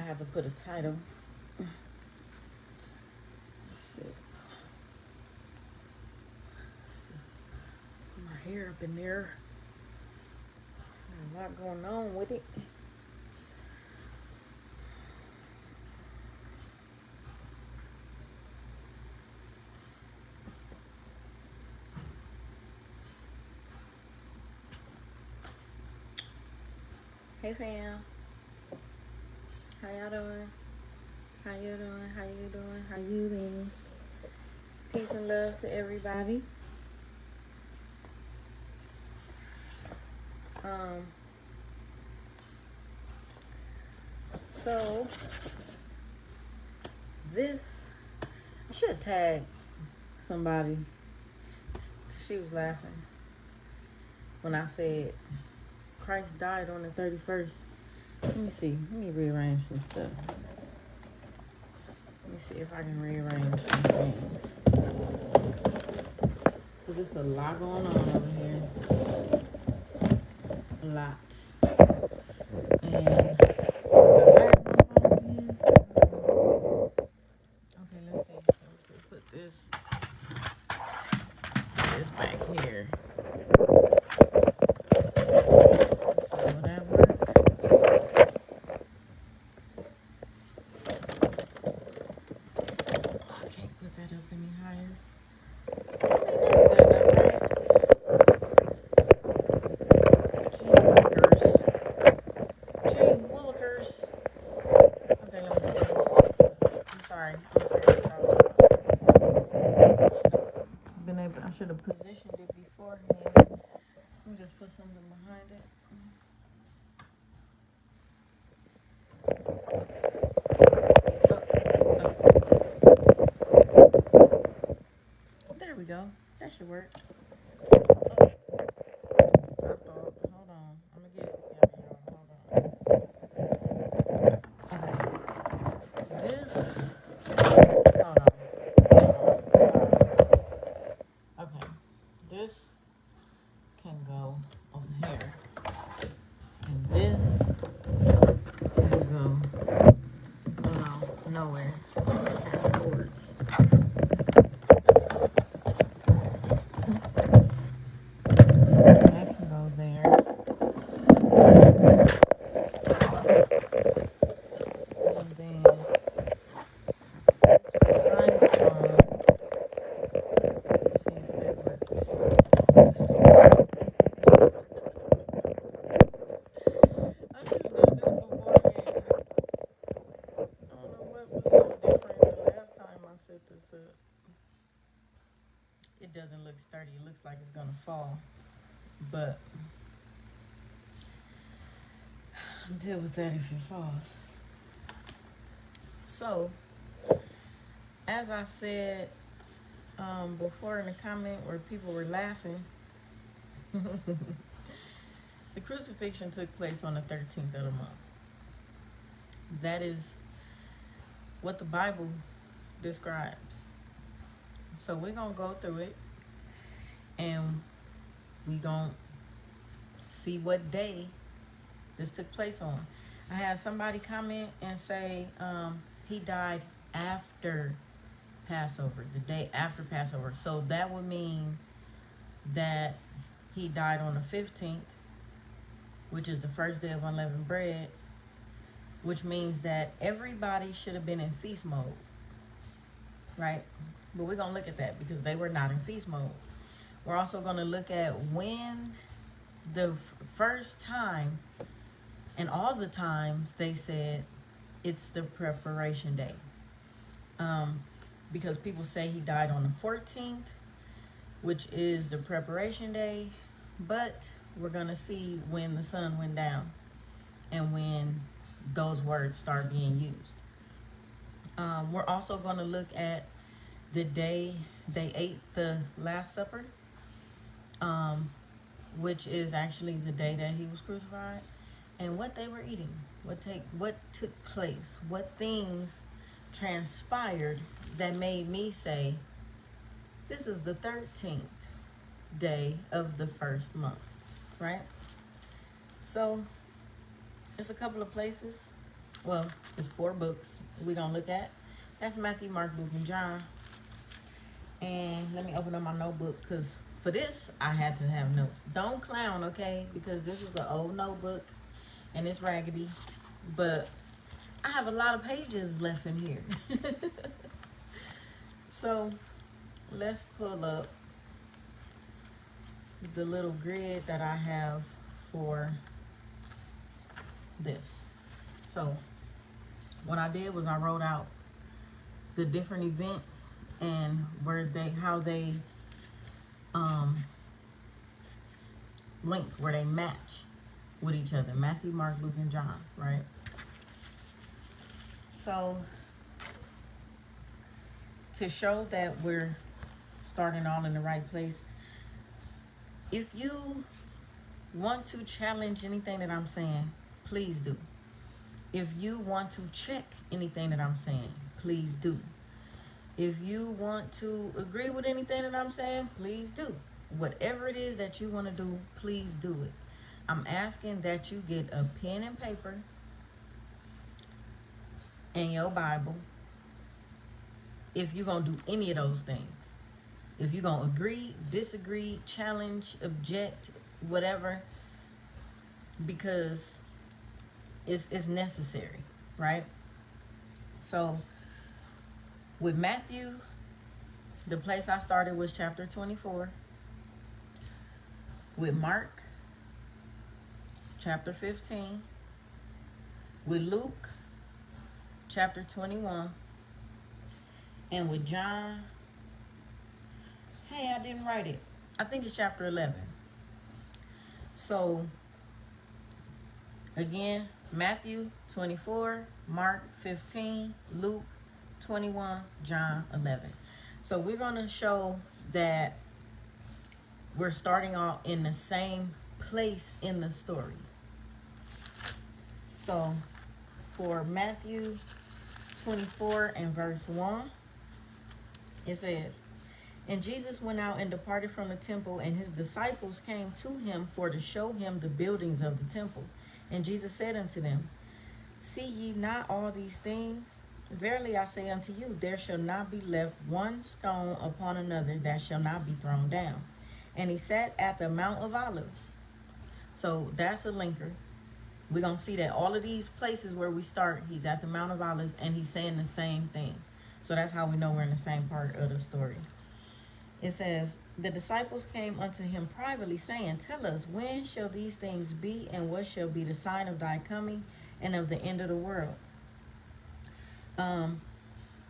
I have to put a title. Let's see. Put my hair up in there. There's a lot going on with it. Hey fam, how y'all doing? How you doing? How you doing? How you doing? Peace and love to everybody. Um, so this, I should tag somebody. She was laughing when I said Christ died on the 31st. Let me see. Let me rearrange some stuff. Let me see if I can rearrange some things. Because there's a lot going on over here. A lot. And okay, let's see. So we'll put this back here. So will that work? Oh, I can't put that up any higher. Okay, let me see. I'm sorry. I'm figuring this out. I should have positioned it beforehand. Let me just put something behind it. There we go. That should work. Hold on. I'm gonna get it together, y'all. Hold on. Okay. This. Hold on. Okay. This can go over here. And this can go, nowhere. That's cords. That can go there. And then it doesn't look sturdy. It looks like it's gonna fall, but I'll deal with that if it falls. So, as I said before in the comment where people were laughing, the crucifixion took place on the 13th of the month. That is what the Bible describes. So we're gonna go through it, and we gonna see what day this took place on. I had somebody comment and say he died after Passover, the day after Passover. So that would mean that he died on the 15th, which is the first day of Unleavened Bread, which means that everybody should have been in feast mode, right? But we're going to look at that because they were not in feast mode. We're also going to look at when the first time and all the times they said it's the preparation day. Because people say he died on the 14th, which is the preparation day, but we're going to see when the sun went down and when those words start being used. We're also going to look at the day they ate the Last Supper, which is actually the day that he was crucified, and what they were eating, what took place, what things transpired that made me say, this is the 13th day of the first month, right? So, it's a couple of places Well, it's 4 books we're going to look at. That's Matthew, Mark, Luke, and John. And let me open up my notebook, because for this, I had to have notes. Don't clown, okay? Because this is an old notebook, and it's raggedy. But I have a lot of pages left in here. So, let's pull up the little grid that I have for this. So, what I did was I wrote out the different events and how they link, where they match with each other. Matthew, Mark, Luke, and John, right? So, to show that we're starting all in the right place, if you want to challenge anything that I'm saying, please do. If you want to check anything that I'm saying, please do. If you want to agree with anything that I'm saying, please do. Whatever it is that you want to do, please do it. I'm asking that you get a pen and paper and your Bible if you're going to do any of those things. If you're going to agree, disagree, challenge, object, whatever, because it's necessary, right? So, with Matthew, the place I started was chapter 24. With Mark, chapter 15. With Luke, chapter 21. And with John, hey, I didn't write it. I think it's chapter 11. So, again, Matthew 24, Mark 15, Luke 21, John 11. So we're going to show that we're starting off in the same place in the story. So for Matthew 24 and verse 1, it says, "And Jesus went out and departed from the temple, and his disciples came to him for to show him the buildings of the temple. And Jesus said unto them, See ye not all these things? Verily I say unto you, there shall not be left one stone upon another that shall not be thrown down. And he sat at the Mount of Olives." So that's a linker. We're going to see that all of these places where we start, he's at the Mount of Olives and he's saying the same thing. So that's how we know we're in the same part of the story. It says, "The disciples came unto him privately, saying, Tell us, when shall these things be, and what shall be the sign of thy coming and of the end of the world?"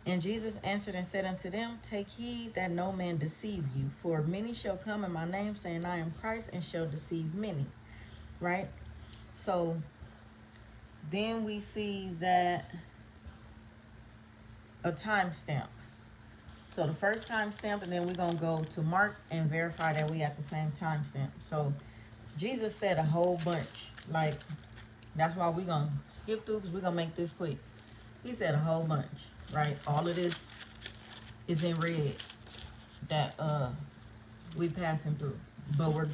And Jesus answered and said unto them, "Take heed that no man deceive you, for many shall come in my name, saying, I am Christ, and shall deceive many." Right? So then we see that a timestamp. So the first timestamp, and then we're going to go to Mark and verify that we at the same timestamp. So Jesus said a whole bunch. Like, that's why we're going to skip through, because we're going to make this quick. He said a whole bunch, right? All of this is in red that we passing through. But we're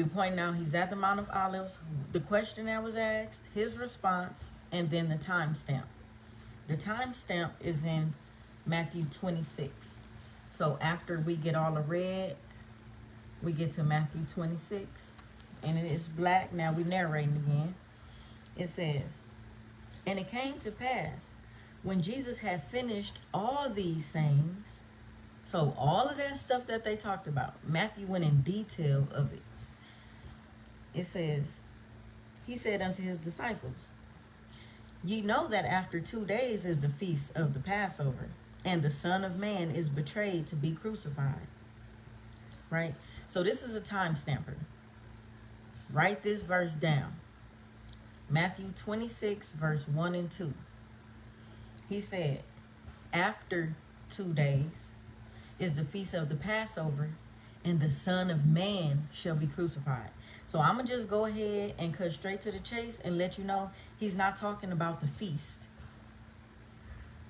pointing out he's at the Mount of Olives, the question that was asked, his response, and then the timestamp. The timestamp is in Matthew 26. So after we get all the red, we get to Matthew 26. And it is black. Now we narrating again. It says, "And it came to pass, when Jesus had finished all these sayings," so all of that stuff that they talked about, Matthew went in detail of it. It says, he said unto his disciples, "Ye know that after 2 days is the feast of the Passover, and the Son of Man is betrayed to be crucified." Right? So this is a time stamper. Write this verse down. Matthew 26, verse 1 and 2. He said, after 2 days is the feast of the Passover, and the Son of Man shall be crucified. So I'm going to just go ahead and cut straight to the chase and let you know he's not talking about the feast.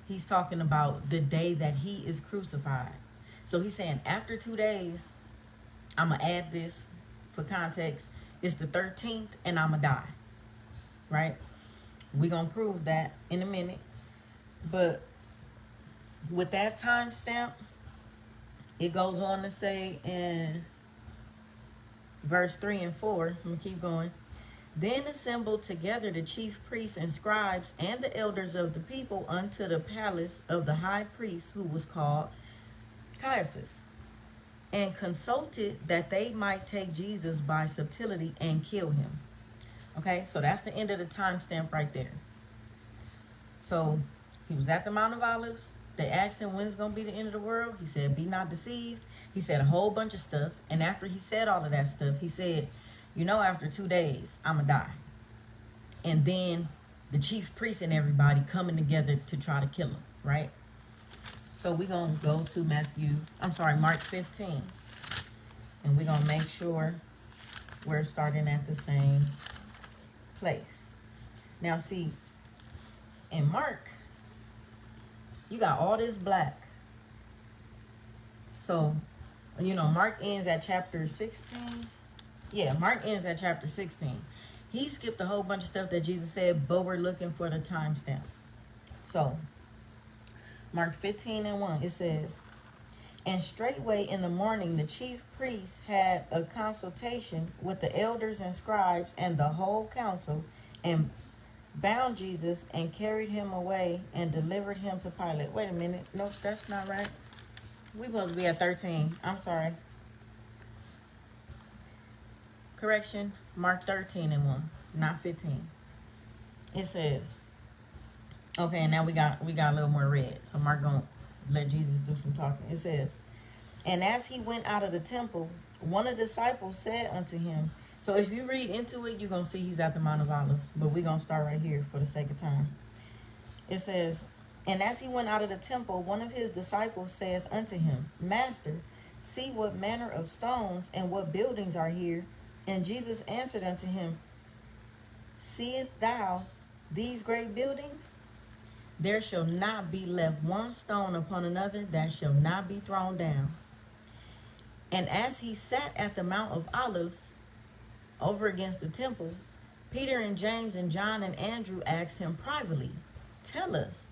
He's talking about the day that he is crucified. So he's saying after 2 days, I'm going to add this for context, it's the 13th and I'm going to die. Right? We're going to prove that in a minute. But with that timestamp, it goes on to say in verse 3 and 4, I'm going to keep going. Then assembled together the chief priests and scribes and the elders of the people unto the palace of the high priest, who was called Caiaphas, and consulted that they might take Jesus by subtlety and kill him. Okay, so that's the end of the timestamp right there. So he was at the Mount of Olives. They asked him, when is going to be the end of the world? He said, be not deceived. He said a whole bunch of stuff. And after he said all of that stuff, he said, you know, after 2 days, I'm going to die. And then the chief priests and everybody coming together to try to kill him, right? So we're going to go to Mark 15. And we're going to make sure we're starting at the same place. Now, see, in Mark, you got all this black. So, you know, Mark ends at chapter 16. Yeah, Mark ends at chapter 16. He skipped a whole bunch of stuff that Jesus said, but we're looking for the timestamp. So, Mark 15 and 1, it says, and straightway in the morning the chief priests had a consultation with the elders and scribes and the whole council, and bound Jesus and carried him away and delivered him to Pilate. Wait a minute. Nope, that's not right. We're supposed to be at 13. I'm sorry. Correction. Mark 13 and 1, not 15. It says, okay, and now we got a little more red. So Mark gonna let Jesus do some talking. It says, and as he went out of the temple, one of the disciples said unto him, so if you read into it, you're going to see he's at the Mount of Olives. But we're going to start right here for the sake of time. It says, and as he went out of the temple, one of his disciples saith unto him, Master, see what manner of stones and what buildings are here. And Jesus answered unto him, seest thou these great buildings? There shall not be left one stone upon another that shall not be thrown down. And as he sat at the Mount of Olives, over against the temple, Peter and James and John and Andrew asked him privately, tell us,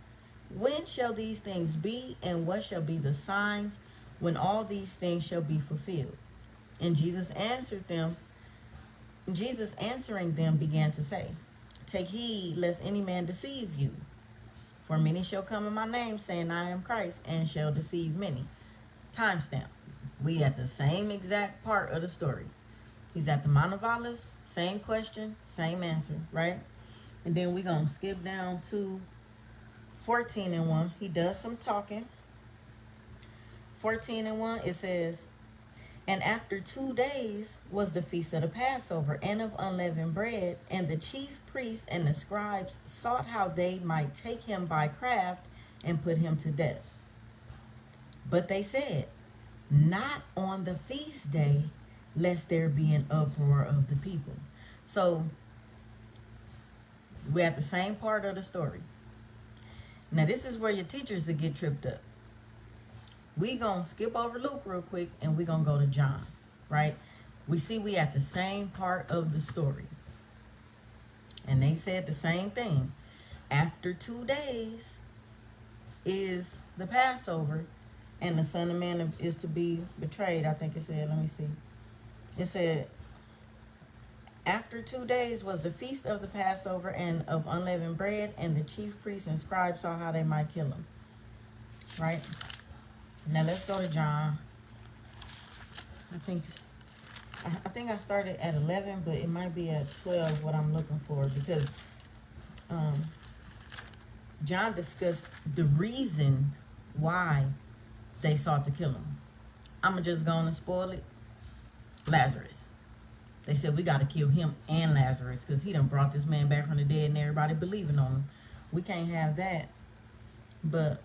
when shall these things be, and what shall be the signs when all these things shall be fulfilled? And Jesus answering them began to say, take heed lest any man deceive you. For many shall come in my name, saying, I am Christ, and shall deceive many. Timestamp. We at the same exact part of the story. He's at the Mount of Olives, same question, same answer, right? And then we're going to skip down to 14 and 1. He does some talking. 14 and 1, it says, and after 2 days was the feast of the Passover and of unleavened bread, and the chief priests and the scribes sought how they might take him by craft and put him to death. But they said, not on the feast day, lest there be an uproar of the people. So we're at the same part of the story. Now this is where your teachers will get tripped up. We gonna skip over Luke real quick and we gonna go to John, right? We see we at the same part of the story. And they said the same thing. After 2 days is the Passover, and the Son of Man is to be betrayed. I think it said, let me see. It said, after 2 days was the feast of the Passover and of unleavened bread, and the chief priests and scribes saw how they might kill him. Right? Now let's go to John. I think I started at 11, but it might be at 12 what I'm looking for, because John discussed the reason why they sought to kill him. I'm going to just go on and spoil it. Lazarus. They said we got to kill him and Lazarus because he done brought this man back from the dead and everybody believing on him. We can't have that. But,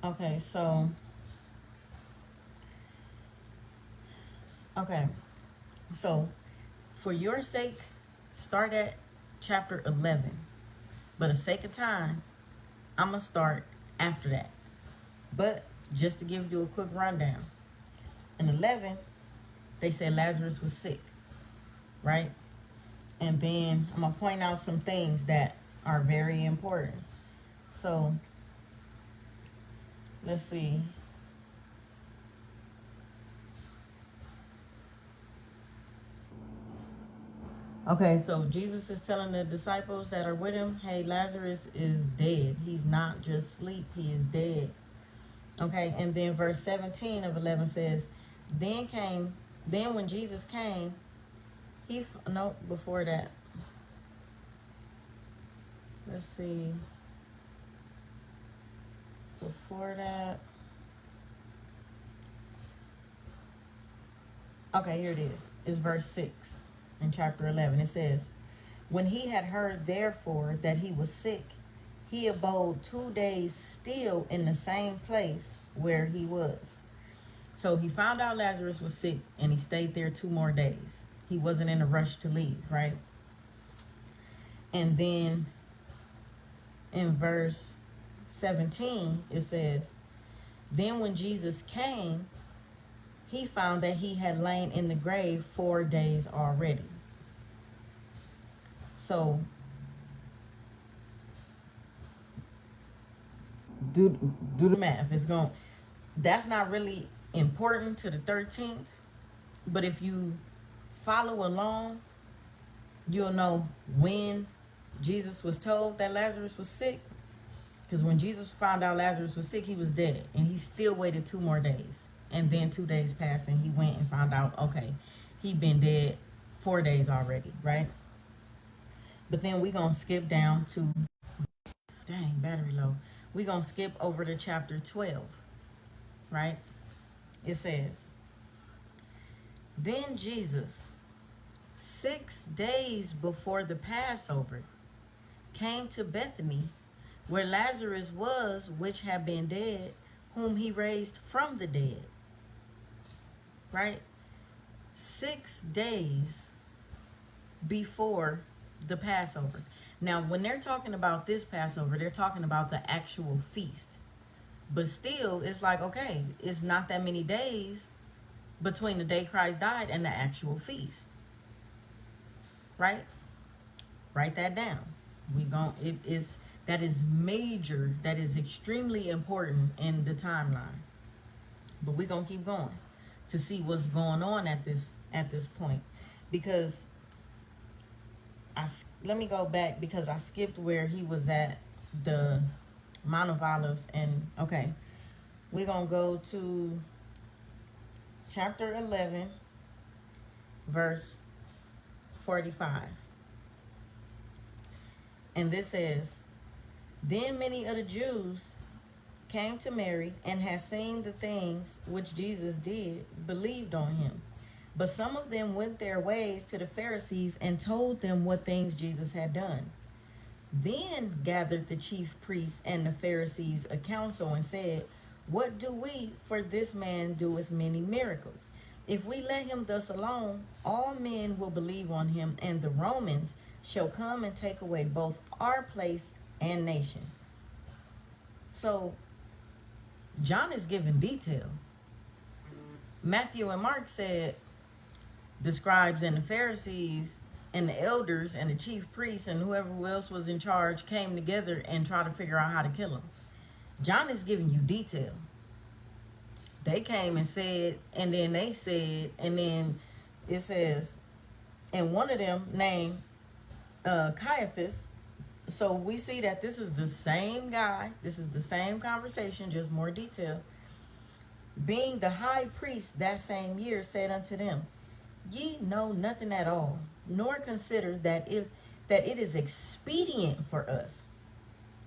okay, so, for your sake, start at chapter 11. But for the sake of time, I'm going to start after that. But just to give you a quick rundown. In 11, they said Lazarus was sick, right? And then I'm going to point out some things that are very important. So, let's see. Okay, so Jesus is telling the disciples that are with him, hey, Lazarus is dead. He's not just asleep, he is dead. Okay, and then verse 17 of 11 says, then when Jesus came, no, before that. Let's see. Before that. Okay, here it is. It's verse 6 in chapter 11. It says, when he had heard, therefore, that he was sick, he abode 2 days still in the same place where he was. So he found out Lazarus was sick, and he stayed there 2 more days. He wasn't in a rush to leave, right? And then in verse 17, it says, then when Jesus came, he found that he had lain in the grave 4 days already. So do the math. That's not really important to the 13th, but if you follow along, you'll know when Jesus was told that Lazarus was sick. Because when Jesus found out Lazarus was sick, he was dead, and he still waited 2 more days. And then 2 days passed, and he went and found out, okay, he'd been dead 4 days already, right? But then we're going to skip down to, dang, battery low. We're going to skip over to chapter 12, right? It says, then Jesus, 6 days before the Passover, came to Bethany, where Lazarus was, which had been dead, whom he raised from the dead. Right? 6 days before the Passover. Now, when they're talking about this Passover, they're talking about the actual feast. But still, it's like, okay, it's not that many days between the day Christ died and the actual feast. Right? Write that down. That is major, that is extremely important in the timeline. But we're going to keep going to see what's going on at this point. Because let me go back, because I skipped where he was at the Mount of Olives. And okay, we're going to go to chapter 11, verse 45. And this says, then many of the Jews came to Mary, and had seen the things which Jesus did, believed on him. But some of them went their ways to the Pharisees and told them what things Jesus had done. Then gathered the chief priests and the Pharisees a council and said, what do we? For this man doeth many miracles. If we let him thus alone, all men will believe on him, and the Romans shall come and take away both our place and nation. So John is giving detail. Matthew and Mark said the scribes and the Pharisees and the elders and the chief priests and whoever else was in charge came together and tried to figure out how to kill him. John is giving you detail. They came and said, and then they said, and then it says, and one of them named Caiaphas. So we see that this is the same guy. This is the same conversation, just more detail. Being the high priest that same year, said unto them, ye know nothing at all, nor consider that it is expedient for us.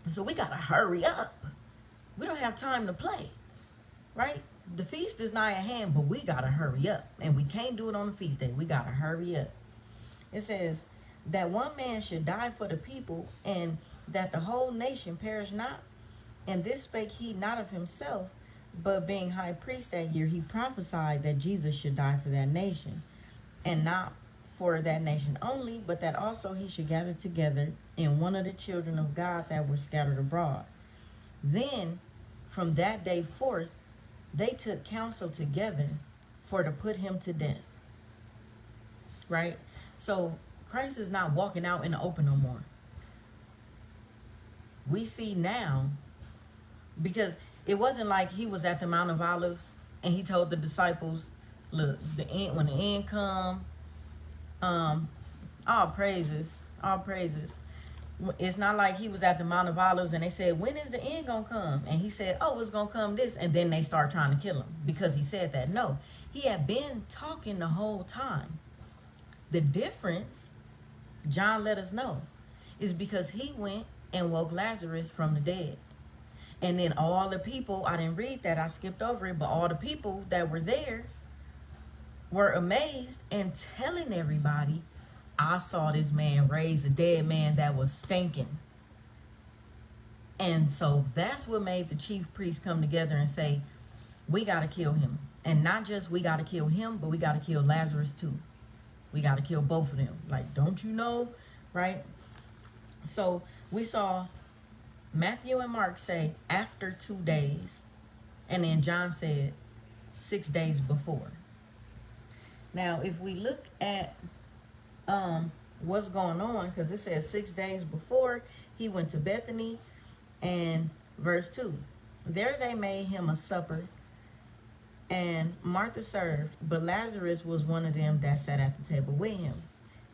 So we got to hurry up. We don't have time to play, right? The feast is nigh at hand, but we got to hurry up. And we can't do it on the feast day. We got to hurry up. It says, that one man should die for the people, and that the whole nation perish not. And this spake he not of himself, but being high priest that year, he prophesied that Jesus should die for that nation, and not for that nation only, but that also he should gather together in one of the children of God that were scattered abroad. Then, from that day forth, they took counsel together for to put him to death. Right? So Christ is not walking out in the open no more. We see now, because it wasn't like he was at the Mount of Olives and he told the disciples, look, the end, when the end come, all praises, all praises. It's not like he was at the Mount of Olives and they said, when is the end gonna come? And he said, oh, it's gonna come this, and then they start trying to kill him because he said that. No, he had been talking the whole time. The difference, John let us know, is because he went and woke Lazarus from the dead. And then all the people, I didn't read that, I skipped over it, but all the people that were there were amazed and telling everybody, I saw this man raise a dead man that was stinking. And so that's what made the chief priests come together and say, we got to kill him. And not just we got to kill him, but we got to kill Lazarus too. We got to kill both of them. Like, don't you know, right? So we saw Matthew and Mark say after 2 days, and then John said 6 days before. Now, if we look at what's going on, because it says 6 days before he went to Bethany, and verse 2, there they made him a supper, and Martha served, but Lazarus was one of them that sat at the table with him.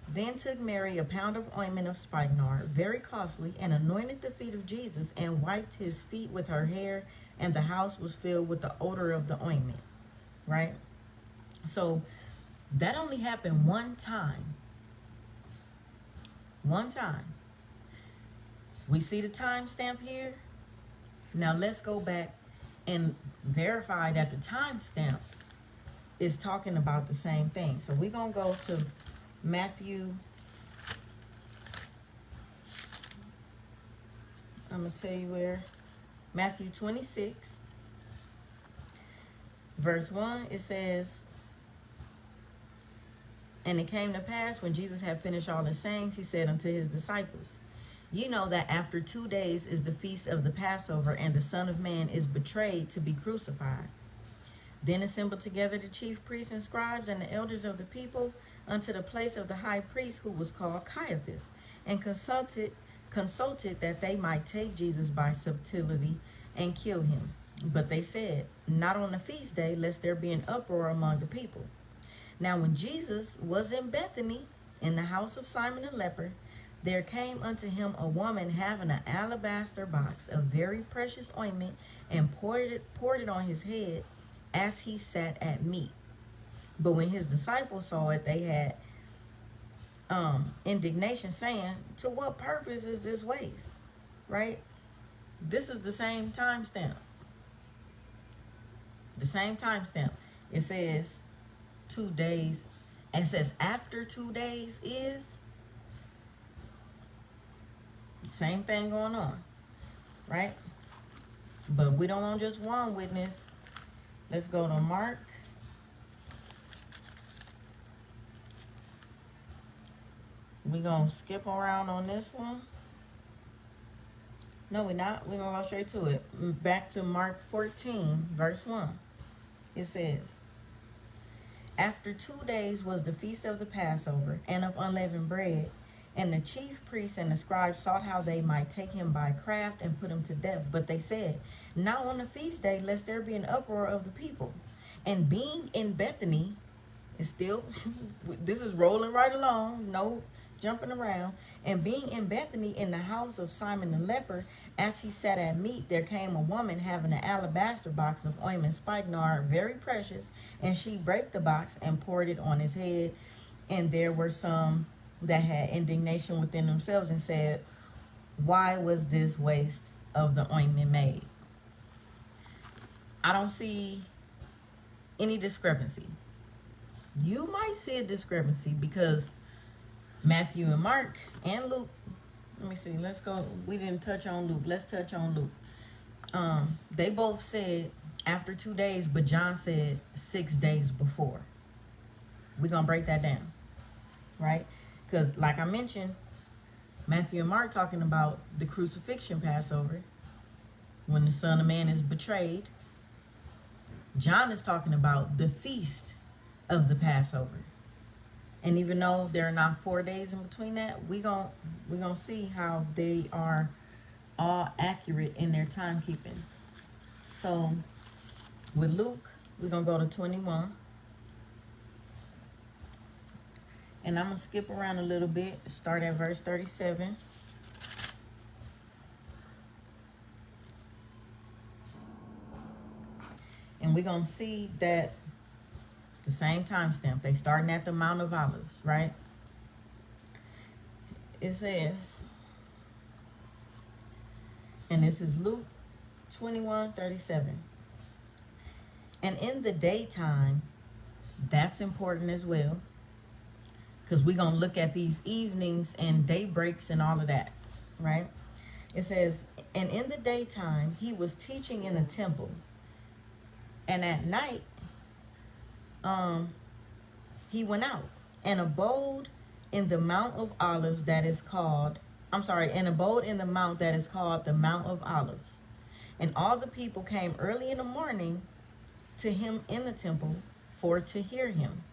Then took Mary a pound of ointment of spikenard, very costly, and anointed the feet of Jesus, and wiped his feet with her hair, and the house was filled with the odor of the ointment. Right? So that only happened one time. One time. We see the timestamp here. Now let's go back and verify that the timestamp is talking about the same thing. So we're going to go to Matthew. I'm going to tell you where. Matthew 26, verse 1, it says, and it came to pass when Jesus had finished all his sayings, he said unto his disciples, you know that after 2 days is the feast of the Passover, and the Son of Man is betrayed to be crucified. Then assembled together the chief priests and scribes and the elders of the people unto the place of the high priest, who was called Caiaphas, and consulted that they might take Jesus by subtlety and kill him. But they said, not on the feast day, lest there be an uproar among the people. Now when Jesus was in Bethany, in the house of Simon the leper, there came unto him a woman having an alabaster box of very precious ointment, and poured it on his head as he sat at meat. But when his disciples saw it, they had indignation, saying, to what purpose is this waste? Right? This is the same timestamp. The same timestamp. It says 2 days, and it says after 2 days is. Same thing going on, right? But we don't want just one witness. Let's go to Mark. We're going to skip around on this one. No, we're not. We're going to go straight to it. Back to Mark 14, verse 1. It says, after 2 days was the feast of the Passover and of unleavened bread, and the chief priests and the scribes sought how they might take him by craft and put him to death. But they said, not on the feast day, lest there be an uproar of the people. And being in Bethany, is still, this is rolling right along, no jumping around. And being in Bethany, in the house of Simon the leper, as he sat at meat, there came a woman having an alabaster box of ointment spikenard, very precious, and she brake the box and poured it on his head. And there were some that had indignation within themselves and said, why was this waste of the ointment made? I don't see any discrepancy. You might see a discrepancy because Matthew and Mark and Luke, let me see, let's go, we didn't touch on Luke, let's touch on Luke. They both said after 2 days, but John said 6 days before. We're going to break that down, right? Because like I mentioned, Matthew and Mark talking about the crucifixion Passover, when the Son of Man is betrayed. John is talking about the feast of the Passover. And even though there are not 4 days in between that, we're gonna see how they are all accurate in their timekeeping. So with Luke, we're gonna go to 21. And I'm gonna skip around a little bit, start at verse 37. And we're gonna see that it's the same timestamp. They starting at the Mount of Olives, right? It says, and this is Luke 21:37. And in the daytime, that's important as well, because we're gonna look at these evenings and day breaks and all of that, right? It says, and in the daytime he was teaching in the temple, and at night he went out and abode in the Mount of Olives that is called, and abode in the mount that is called the Mount of Olives. And all the people came early in the morning to him in the temple for to hear him.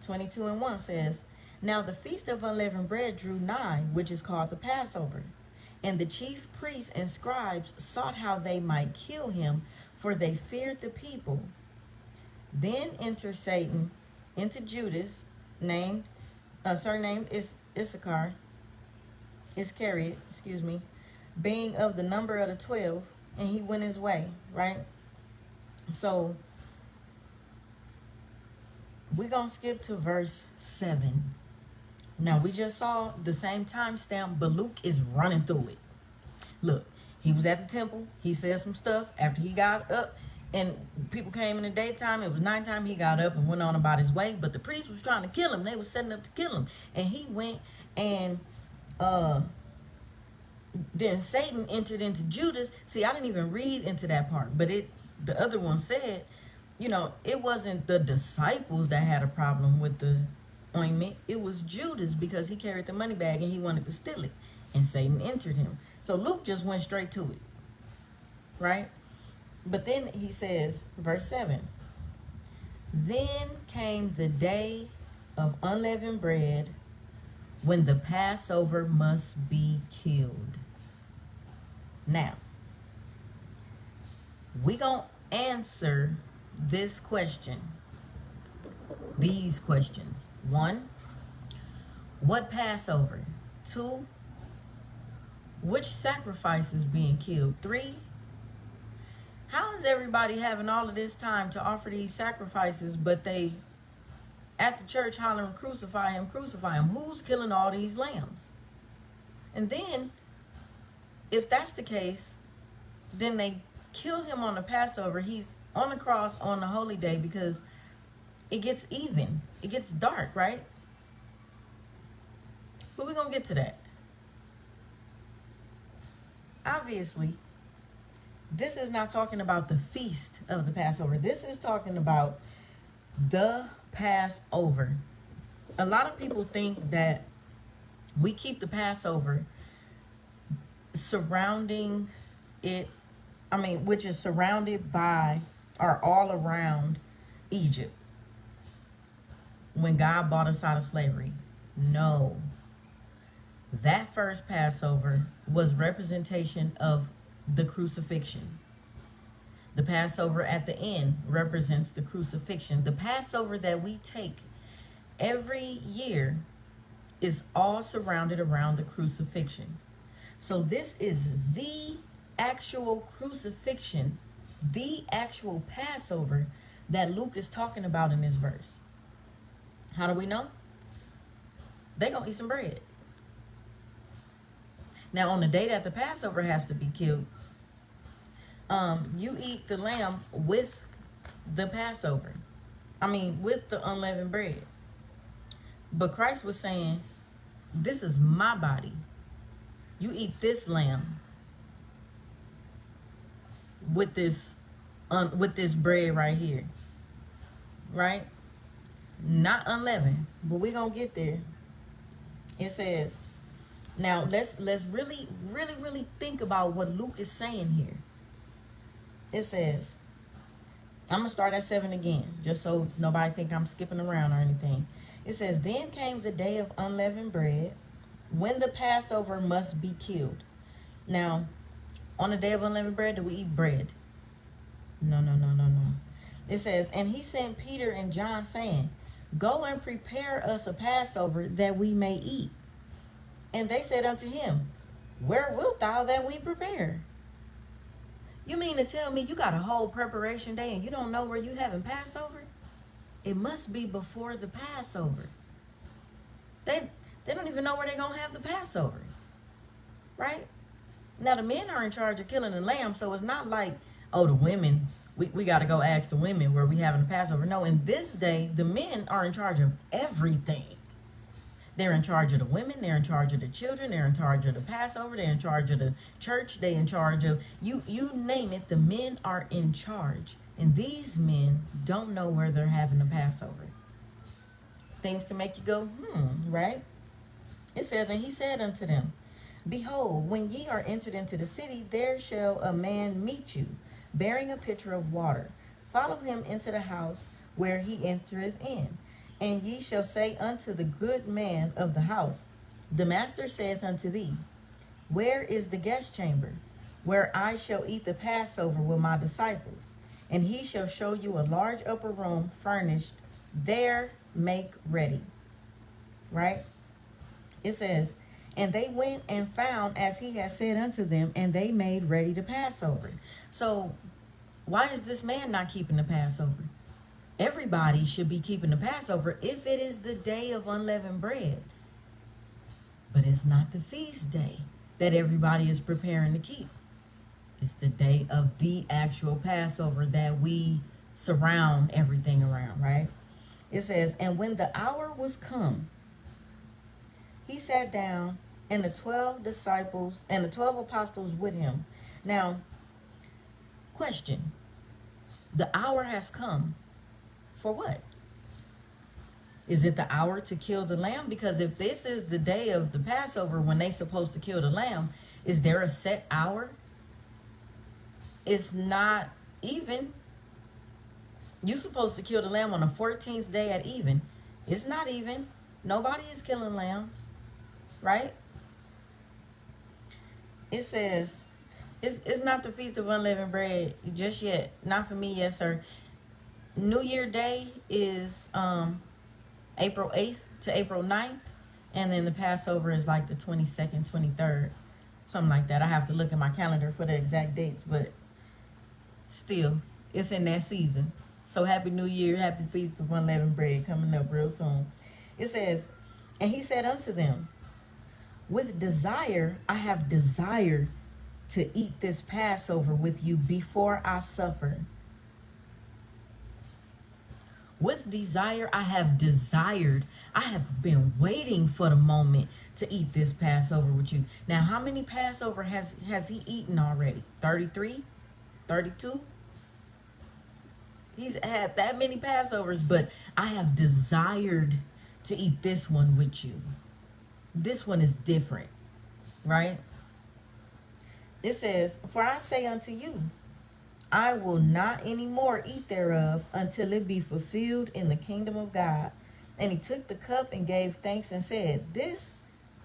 22:1 says, now the feast of unleavened bread drew nigh, which is called the Passover. And the chief priests and scribes sought how they might kill him, for they feared the people. Then entered Satan into Judas, surnamed Iscariot, being of the number of the 12, and he went his way, right? So we're going to skip to verse 7. Now, we just saw the same timestamp, but Luke is running through it. Look, he was at the temple. He said some stuff after he got up, and people came in the daytime. It was nighttime. He got up and went on about his way, but the priest was trying to kill him. They was setting up to kill him, and he went, and then Satan entered into Judas. See, I didn't even read into that part, but the other one said, it wasn't the disciples that had a problem with the ointment. It was Judas, because he carried the money bag and he wanted to steal it, and Satan entered him. So Luke just went straight to it, right? But then he says, verse 7, then came the day of unleavened bread, when the Passover must be killed. Now, we gonna answer this question, these questions. 1, what Passover? 2, which sacrifice is being killed? 3, how is everybody having all of this time to offer these sacrifices, but they at the church hollering, crucify him, crucify him? Who's killing all these lambs? And then, if that's the case, then they kill him on the Passover. He's on the cross on the holy day, because it gets even. It gets dark, right? But we're going to get to that. Obviously, this is not talking about the feast of the Passover. This is talking about the Passover. A lot of people think that we keep the Passover surrounding it, which is surrounded by or all around Egypt, when God brought us out of slavery. No. That first Passover was representation of the crucifixion. The Passover at the end represents the crucifixion. The Passover that we take every year is all surrounded around the crucifixion. So this is the actual crucifixion, the actual Passover that Luke is talking about in this verse. How do we know? They're going to eat some bread. Now, on the day that the Passover has to be killed, you eat the lamb with the Passover. With the unleavened bread. But Christ was saying, this is my body. You eat this lamb with this bread right here. Right? Not unleavened, but we're going to get there. It says, now let's really think about what Luke is saying here. It says, I'm going to start at 7 again, just so nobody think I'm skipping around or anything. It says, then came the day of unleavened bread, when the Passover must be killed. Now, on the day of unleavened bread, do we eat bread? No, no, no, no, no. It says, and he sent Peter and John, saying, go and prepare us a Passover that we may eat. And they said unto him, where wilt thou that we prepare? You mean to tell me you got a whole preparation day and you don't know where you having Passover? It must be before the Passover. They don't even know where they're going to have the Passover. Right? Now, the men are in charge of killing the lamb, so it's not like, oh, the women, we got to go ask the women where we having the Passover. No, in this day, the men are in charge of everything. They're in charge of the women. They're in charge of the children. They're in charge of the Passover. They're in charge of the church. They're in charge of, you name it, the men are in charge. And these men don't know where they're having the Passover. Things to make you go, right? It says, and he said unto them, behold, when ye are entered into the city, there shall a man meet you, bearing a pitcher of water. Follow him into the house where he entereth in. And ye shall say unto the good man of the house, the master saith unto thee, where is the guest chamber, where I shall eat the Passover with my disciples? And he shall show you a large upper room furnished, there make ready. Right? It says, and they went and found as he had said unto them, and they made ready the Passover. So why is this man not keeping the Passover? Everybody should be keeping the Passover if it is the day of unleavened bread. But it's not the feast day that everybody is preparing to keep. It's the day of the actual Passover that we surround everything around, right? It says, and when the hour was come, he sat down, and the 12 disciples and the 12 apostles with him. Now, question. The hour has come. For what? Is it the hour to kill the lamb? Because if this is the day of the Passover when they're supposed to kill the lamb, is there a set hour? It's not even. You're supposed to kill the lamb on the 14th day at even. It's not even. Nobody is killing lambs. Right? It says, it's not the Feast of Unleavened Bread just yet. Not for me, yes, sir. New Year Day is April 8th to April 9th. And then the Passover is like the 22nd, 23rd. Something like that. I have to look at my calendar for the exact dates. But still, it's in that season. So happy New Year. Happy Feast of Unleavened Bread coming up real soon. It says, and he said unto them, with desire I have desired to eat this Passover with you before I suffer. With desire, I have desired. I have been waiting for the moment to eat this Passover with you. Now, how many Passover has he eaten already? 33? 32? He's had that many Passovers, but I have desired to eat this one with you. This one is different, right? It says, for I say unto you, I will not any more eat thereof until it be fulfilled in the kingdom of God. And he took the cup and gave thanks and said,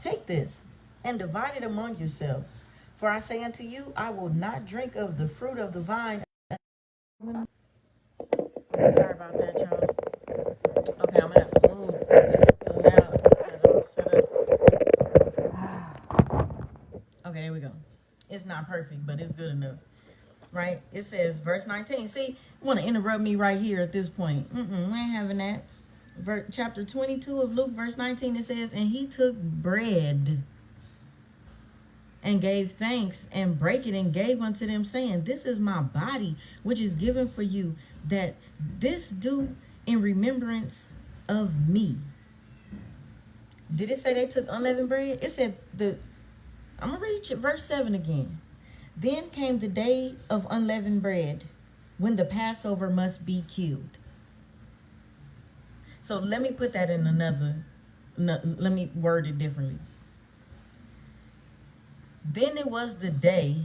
take this and divide it among yourselves. For I say unto you, I will not drink of the fruit of the vine. Sorry about that, y'all. Okay, I'm going to have to move. This is getting loud. I had it all set up. Okay, there we go. It's not perfect, but it's good enough. Right? It says, verse 19. See, you want to interrupt me right here at this point. We ain't having that. Chapter 22 of Luke, verse 19, it says, and he took bread and gave thanks and brake it and gave unto them, saying, this is my body, which is given for you, that this do in remembrance of me. Did it say they took unleavened bread? It said I'm going to read verse 7 again. Then came the day of unleavened bread, when the Passover must be killed. So let me put that in let me word it differently. Then it was the day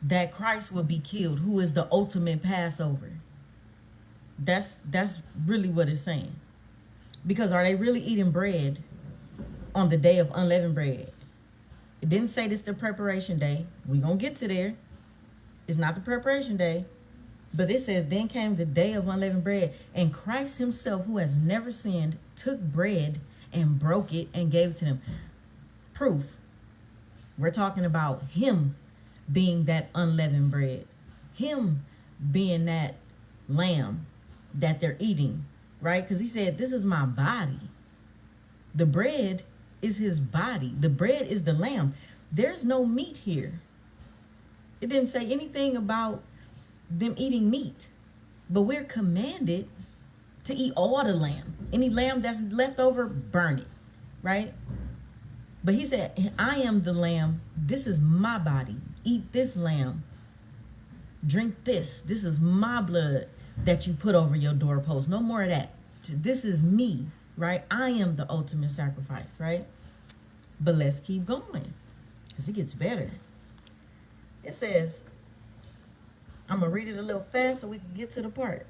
that Christ would be killed, who is the ultimate Passover. That's really what it's saying. Because are they really eating bread on the day of unleavened bread? It didn't say this the preparation day. We gonna get to there. It's not the preparation day. But it says, then came the day of unleavened bread, and Christ himself, who has never sinned, took bread and broke it and gave it to them. Proof. We're talking about him being that unleavened bread. Him being that lamb that they're eating, right? Because he said, this is my body. The bread is his body. The bread is the lamb. There's no meat here. It didn't say anything about them eating meat. But we're commanded to eat all the lamb. Any lamb that's left over, burn it, right? But he said, I am the lamb. This is my body. Eat this lamb. Drink this. This is my blood that you put over your doorpost. No more of that. This is me, right? I am the ultimate sacrifice, right? But let's keep going because it gets better. It says, I'm going to read it a little fast so we can get to the part.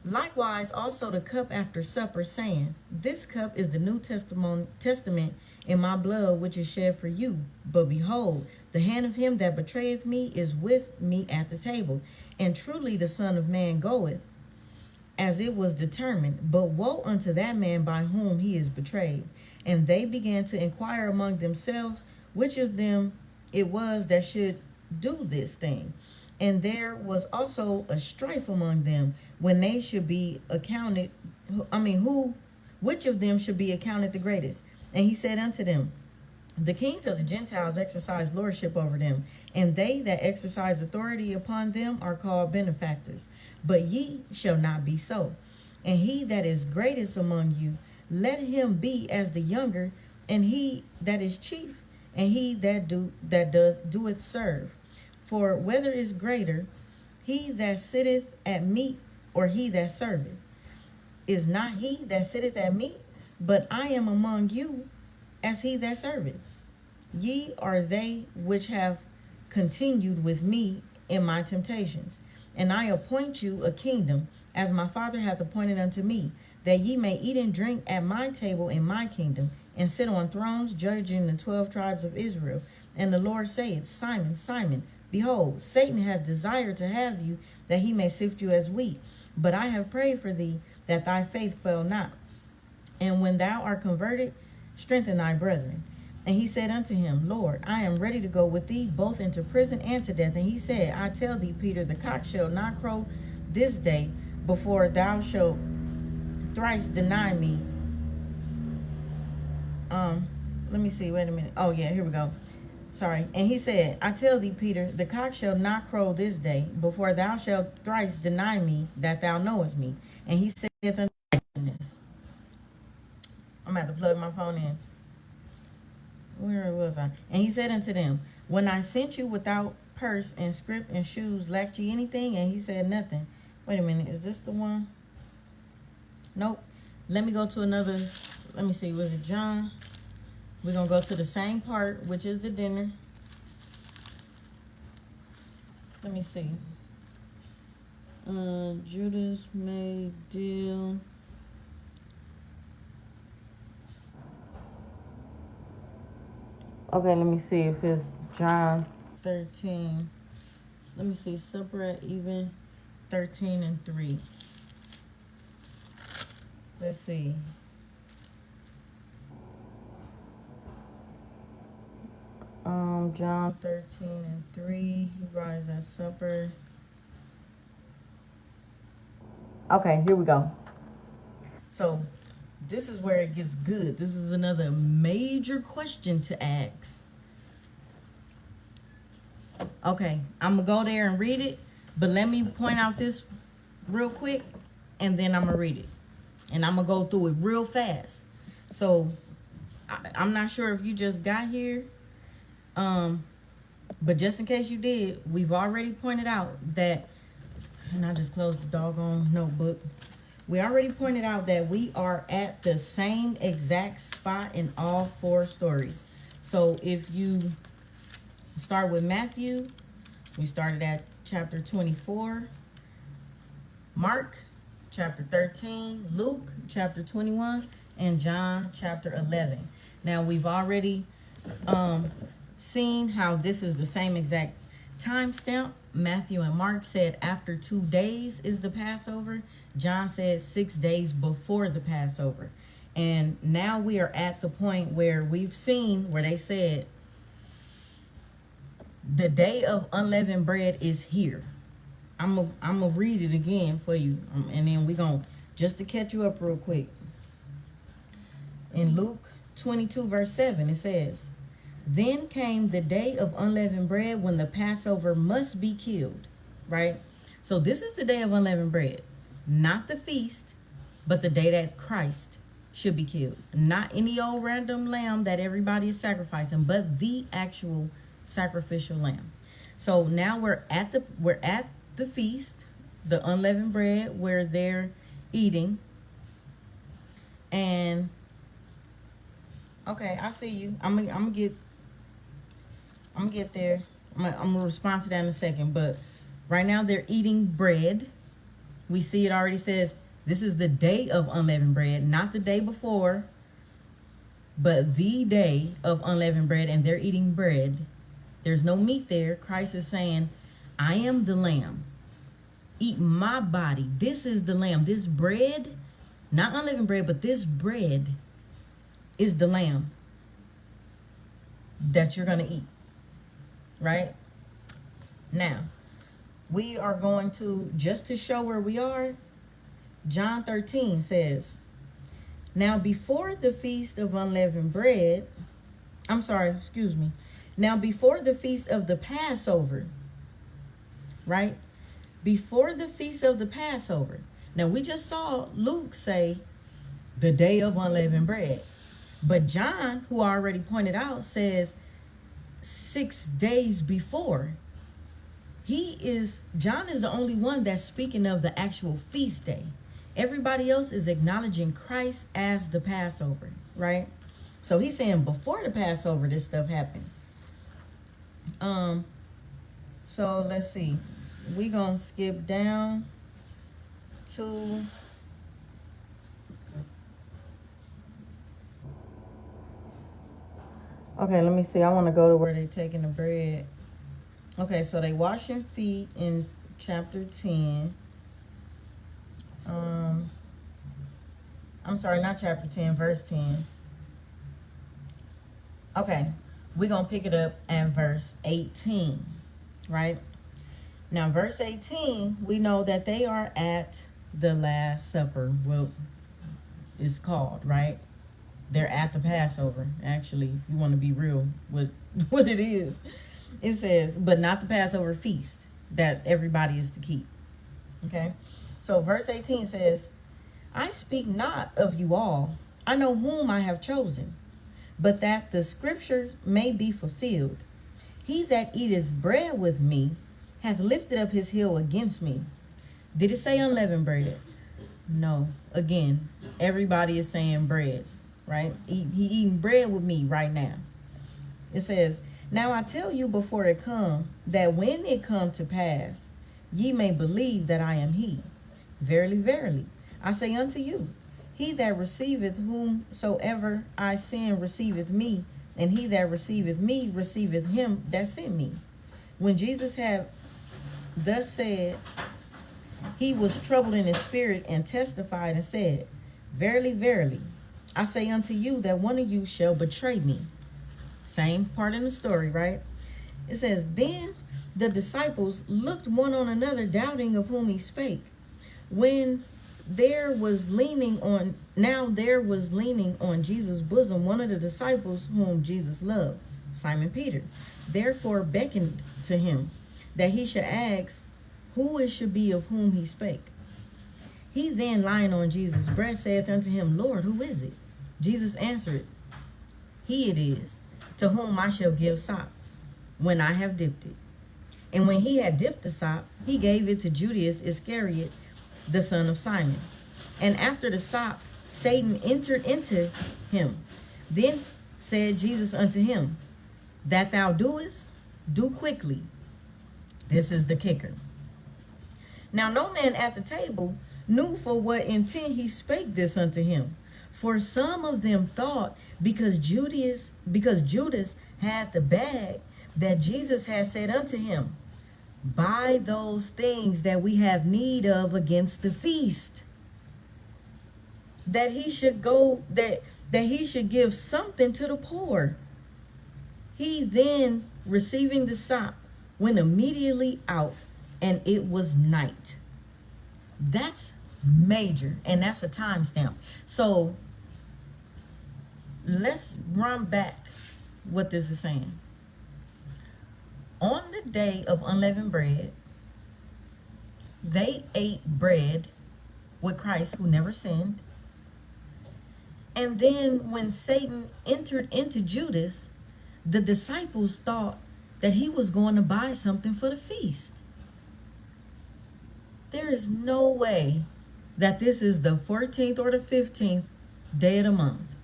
Likewise, also the cup after supper, saying, this cup is the New Testament in my blood, which is shed for you. But behold, the hand of him that betrayeth me is with me at the table. And truly the Son of Man goeth, as it was determined. But woe unto that man by whom he is betrayed. And they began to inquire among themselves, which of them it was that should do this thing. And there was also a strife among them when they should be accounted, which of them should be accounted the greatest? And he said unto them, the kings of the Gentiles exercise lordship over them, and they that exercise authority upon them are called benefactors. But ye shall not be so. And he that is greatest among you, let him be as the younger, and he that is chief, and he that doeth serve. For whether is greater, he that sitteth at meat, or he that serveth? Is not he that sitteth at meat? But I am among you as he that serveth. Ye are they which have continued with me in my temptations. And I appoint you a kingdom, as my Father hath appointed unto me, that ye may eat and drink at my table in my kingdom, and sit on thrones judging the 12 tribes of Israel. And the Lord saith, Simon, Simon, behold, Satan hath desired to have you, that he may sift you as wheat. But I have prayed for thee, that thy faith fail not. And when thou art converted, strengthen thy brethren. And he said unto him, Lord, I am ready to go with thee, both into prison and to death. And he said, I tell thee, Peter, the cock shall not crow this day before thou shalt thrice deny me. Let me see, wait a minute. Oh yeah, here we go. Sorry. And he said, I tell thee, Peter, the cock shall not crow this day before thou shalt thrice deny me that thou knowest me. And he saith unto this. I'm going to have to plug my phone in. Where was I? And he said unto them, when I sent you without purse and scrip and shoes, lacked ye anything? And he said, nothing. Wait a minute, is this the one? Nope. Let me go to another. Let me see, was it John? We're going to go to the same part, which is the dinner. Let me see. Judas made deal. Okay, let me see if it's John 13. Let me see, supper at even 13 and 3. Let's see. John 13 and 3. He rises at supper. Okay, here we go. So this is where it gets good. This is another major question to ask. Okay, I'm going to go there and read it, but let me point out this real quick, and then I'm going to read it. And I'm going to go through it real fast. So I'm not sure if you just got here, but just in case you did, we've already pointed out that, and I just closed the doggone notebook. We already pointed out that we are at the same exact spot in all 4 stories. So if you start with Matthew, we started at chapter 24. Mark chapter 13, Luke chapter 21, and John chapter 11. Now we've already seen how this is the same exact timestamp. Matthew and Mark said after 2 days is the Passover. John said 6 days before the Passover. And now we are at the point where we've seen where they said the day of unleavened bread is here. I'm gonna read it again for you, and then we're gonna, just to catch you up real quick. In Luke 22 verse 7, it says, then came the day of unleavened bread when the Passover must be killed. Right? So this is the day of unleavened bread, not the feast, but the day that Christ should be killed. Not any old random lamb that everybody is sacrificing, but the actual sacrificial lamb. So now we're at the feast, the unleavened bread, where they're eating. And okay, I see you. I'm gonna get there. I'm gonna respond to that in a second. But right now they're eating bread. We see it already says this is the day of unleavened bread, not the day before, but the day of unleavened bread, and they're eating bread. There's no meat there. Christ is saying, I am the lamb. Eat my body. This is the lamb. This bread, not unleavened bread, but this bread is the lamb that you're going to eat. Right? Now, we are going to, just to show where we are, John 13 says, now before the feast of unleavened bread, now before the feast of the Passover, right? Before the feast of the Passover. Now we just saw Luke say the day of unleavened bread. But John, who I already pointed out, says 6 days before. John is the only one that's speaking of the actual feast day. Everybody else is acknowledging Christ as the Passover, right? So he's saying before the Passover, this stuff happened. So let's see. We're going to skip down to okay, let me see. I want to go to where they're taking the bread. Okay, so they washing feet in chapter 10. I'm sorry, not chapter 10, verse 10. Okay, we're going to pick it up at verse 18, right? Now, verse 18, we know that they are at the Last Supper. Well, it's called, right? They're at the Passover, actually, if you want to be real with what it is. It says, but not the Passover feast that everybody is to keep. Okay? So verse 18 says, I speak not of you all. I know whom I have chosen, but that the scripture may be fulfilled. He that eateth bread with me hath lifted up his heel against me. Did it say unleavened bread? No. Again, everybody is saying bread, right? He eating bread with me right now. It says, now I tell you before it come, that when it come to pass, ye may believe that I am he. Verily, verily, I say unto you, he that receiveth whomsoever I send receiveth me, and he that receiveth me receiveth him that sent me. When Jesus had thus said, he was troubled in his spirit and testified and said, verily, verily, I say unto you that one of you shall betray me. Same part in the story, right? It says, then the disciples looked one on another, doubting of whom he spake. There was leaning on Jesus' bosom one of the disciples whom Jesus loved, Simon Peter. Therefore beckoned to him that he should ask who it should be of whom he spake. He then, lying on Jesus' breast, saith unto him, Lord, who is it? Jesus answered, he it is, to whom I shall give sop, when I have dipped it. And when he had dipped the sop, he gave it to Judas Iscariot, the son of Simon. And after the sop, Satan entered into him. Then said Jesus unto him, that thou doest, do quickly. This is the kicker. Now no man at the table knew for what intent he spake this unto him. For some of them thought because Judas had the bag, that Jesus had said unto him, buy those things that we have need of against the feast, that he should go, that he should give something to the poor. He then, receiving the sop, went immediately out, and it was night. That's major, and that's a timestamp. So let's run back what this is saying. On the day of unleavened bread, they ate bread with Christ, who never sinned. And then when Satan entered into Judas, the disciples thought that he was going to buy something for the feast. There is no way that this is the 14th or the 15th day of the month.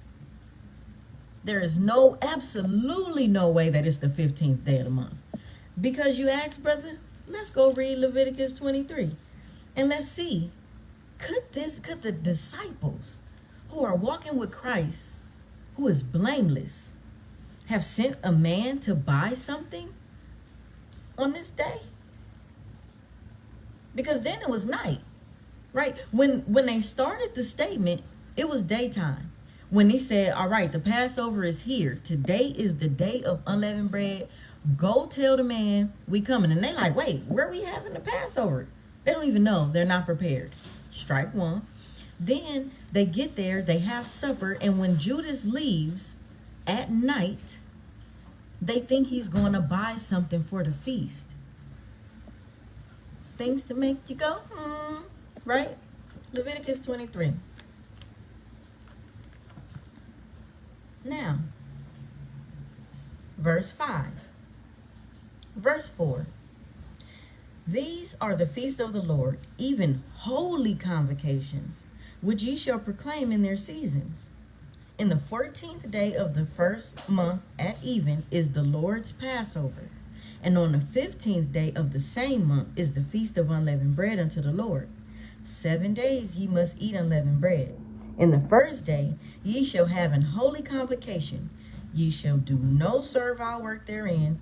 There is absolutely no way that it's the 15th day of the month. Because you asked, brother, let's go read Leviticus 23. And let's see, could the disciples who are walking with Christ, who is blameless, have sent a man to buy something on this day? Because then it was night, right? When they started the statement, it was daytime. When he said, all right, the Passover is here. Today is the day of unleavened bread. Go tell the man we coming. And they like, wait, where are we having the Passover? They don't even know. They're not prepared. Strike one. Then they get there, they have supper, and when Judas leaves at night, they think he's going to buy something for the feast. Things to make you go, right? Leviticus 23. Now, verse 5. Verse 4. These are the feasts of the Lord, even holy convocations, which ye shall proclaim in their seasons. In the 14th day of the first month at even is the Lord's Passover. And on the 15th day of the same month is the feast of unleavened bread unto the Lord. 7 days ye must eat unleavened bread. In the first day ye shall have an holy convocation. Ye shall do no servile work therein,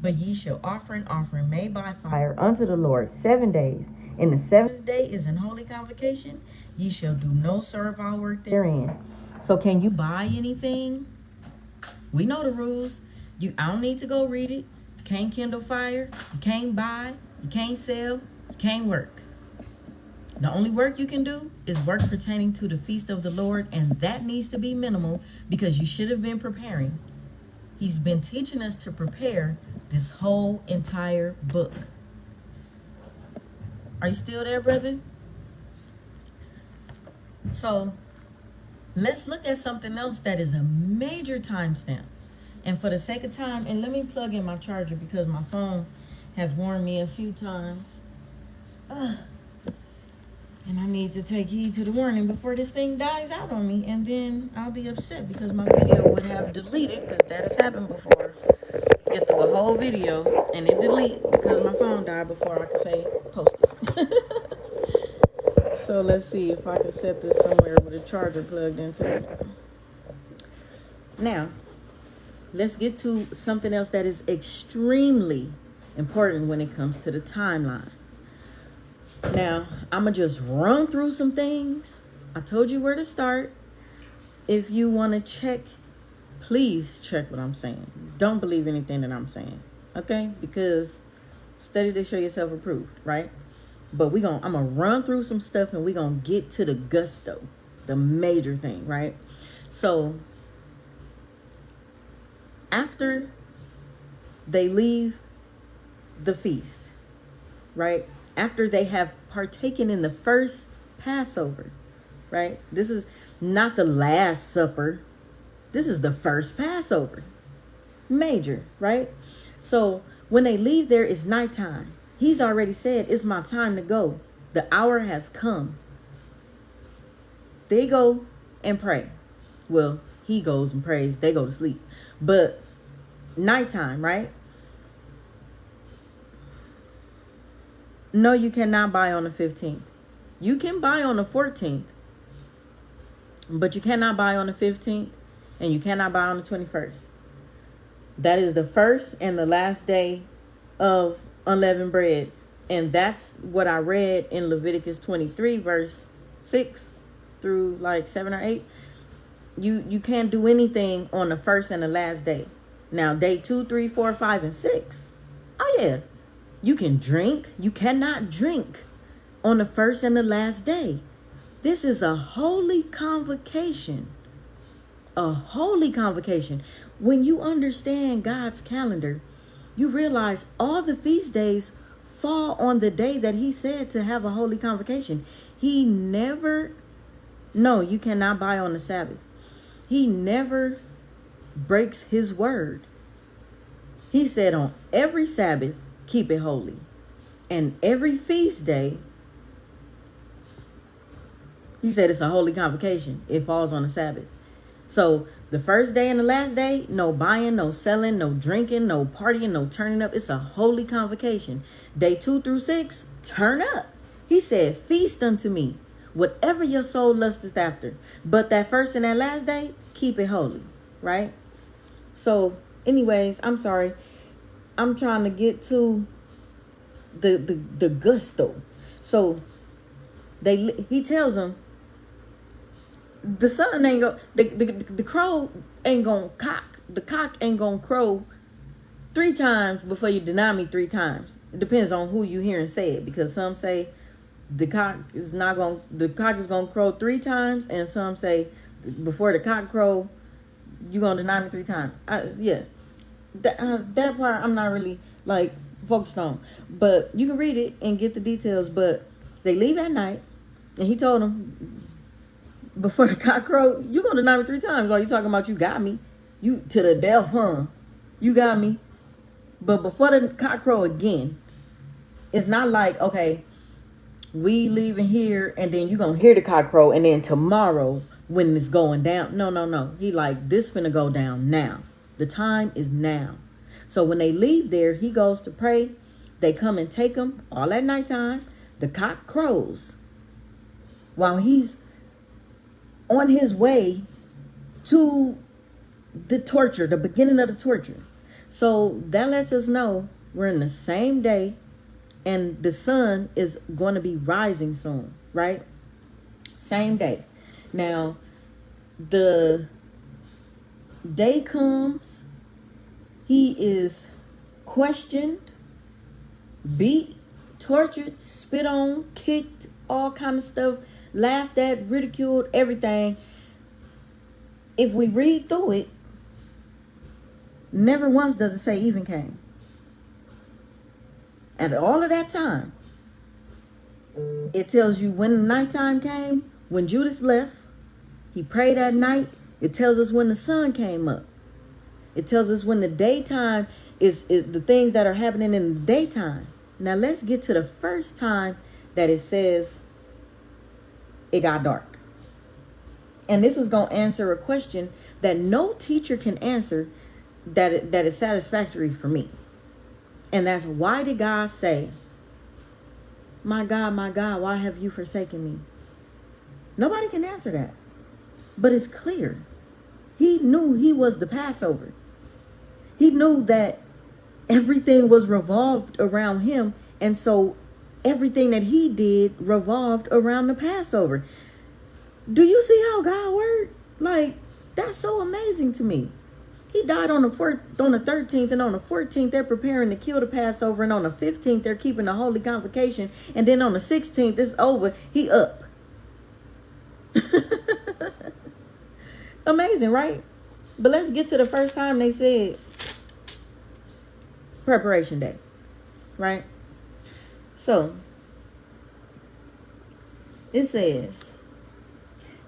but ye shall offer an offering made by fire unto the Lord 7 days. In the 7th day is an holy convocation. Ye shall do no servile work therein. So can you buy anything? We know the rules. I don't need to go read it. You can't kindle fire. You can't buy. You can't sell. You can't work. The only work you can do is work pertaining to the feast of the Lord, and that needs to be minimal because you should have been preparing. He's been teaching us to prepare this whole entire book. Are you still there, brother? So let's look at something else that is a major timestamp. And for the sake of time, and let me plug in my charger because my phone has warned me a few times. And I need to take heed to the warning before this thing dies out on me. And then I'll be upset because my video would have deleted, because that has happened before. Get through a whole video and it delete because my phone died before I could say post it. So let's see if I can set this somewhere with a charger plugged into it. Now, let's get to something else that is extremely important when it comes to the timeline. Now, I'm going to just run through some things. I told you where to start. If you want to check, please check what I'm saying. Don't believe anything that I'm saying, okay? Because study to show yourself approved, right? But I'm going to run through some stuff and we're going to get to the gusto, the major thing, right? So, after they leave the feast, right? After they have partaken in the first Passover, right? This is not the Last Supper. This is the first Passover. Major, right? So when they leave there, it's nighttime. He's already said, it's my time to go. The hour has come. They go and pray. Well, he goes and prays. They go to sleep. But nighttime, right? No, you cannot buy on the 15th. You can buy on the 14th, but you cannot buy on the 15th, and you cannot buy on the 21st. That is the first and the last day of unleavened bread. And that's what I read in Leviticus 23, verse 6 through like 7 or 8. You can't do anything on the first and the last day. Now, day 2, 3, 4, 5, and 6. Oh, yeah. You can drink. You cannot drink on the first and the last day. This is a holy convocation. A holy convocation. When you understand God's calendar, you realize all the feast days fall on the day that he said to have a holy convocation. He never, no, you cannot buy on the Sabbath. He never breaks his word. He said on every Sabbath, keep it holy. And every feast day, he said it's a holy convocation. It falls on the Sabbath. So the first day and the last day, no buying, no selling, no drinking, no partying, no turning up. It's a holy convocation. Day 2 through 6, turn up. He said, feast unto me, whatever your soul lusteth after. But that first and that last day, keep it holy, right? So anyways, I'm sorry. I'm trying to get to the gusto. So he tells them, the sun ain't go, the crow ain't gonna cock. The cock ain't gonna crow 3 times before you deny me 3 times. It depends on who you hearing say it, because some say the cock is gonna crow 3 times, and some say before the cock crow, you gonna deny me 3 times. That part I'm not really like focused on, but you can read it and get the details. But they leave at night, and he told them, before the cock crow, you gonna deny me 3 times. Are you talking about you got me? You to the death, huh? You got me. But before the cock crow again, it's not like, okay, we leaving here and then you gonna hear the cock crow and then tomorrow when it's going down. No. He like, this finna go down now. The time is now. So when they leave there, he goes to pray. They come and take him all at nighttime. The cock crows while he's on his way to the torture, the beginning of the torture. So that lets us know we're in the same day, and the sun is going to be rising soon, right? Same day. Now, the day comes, he is questioned, beat, tortured, spit on, kicked, all kind of stuff, laughed at, ridiculed, everything. If we read through it, never once does it say even came. And all of that time, it tells you when the nighttime came, when Judas left, he prayed at night. It tells us when the sun came up. It tells us when the daytime is the things that are happening in the daytime. Now let's get to the first time that it says it got dark. And this is going to answer a question that no teacher can answer that is satisfactory for me. And that's, why did God say, my God, why have you forsaken me? Nobody can answer that. But it's clear. He knew he was the Passover. He knew that everything was revolved around him. And so everything that he did revolved around the Passover. Do you see how God worked? Like, that's so amazing to me. He died on the 13th, and on the 14th, they're preparing to kill the Passover. And on the 15th, they're keeping the holy convocation. And then on the 16th, it's over. He up. Amazing, right? But let's get to the first time they said preparation day, right? So it says,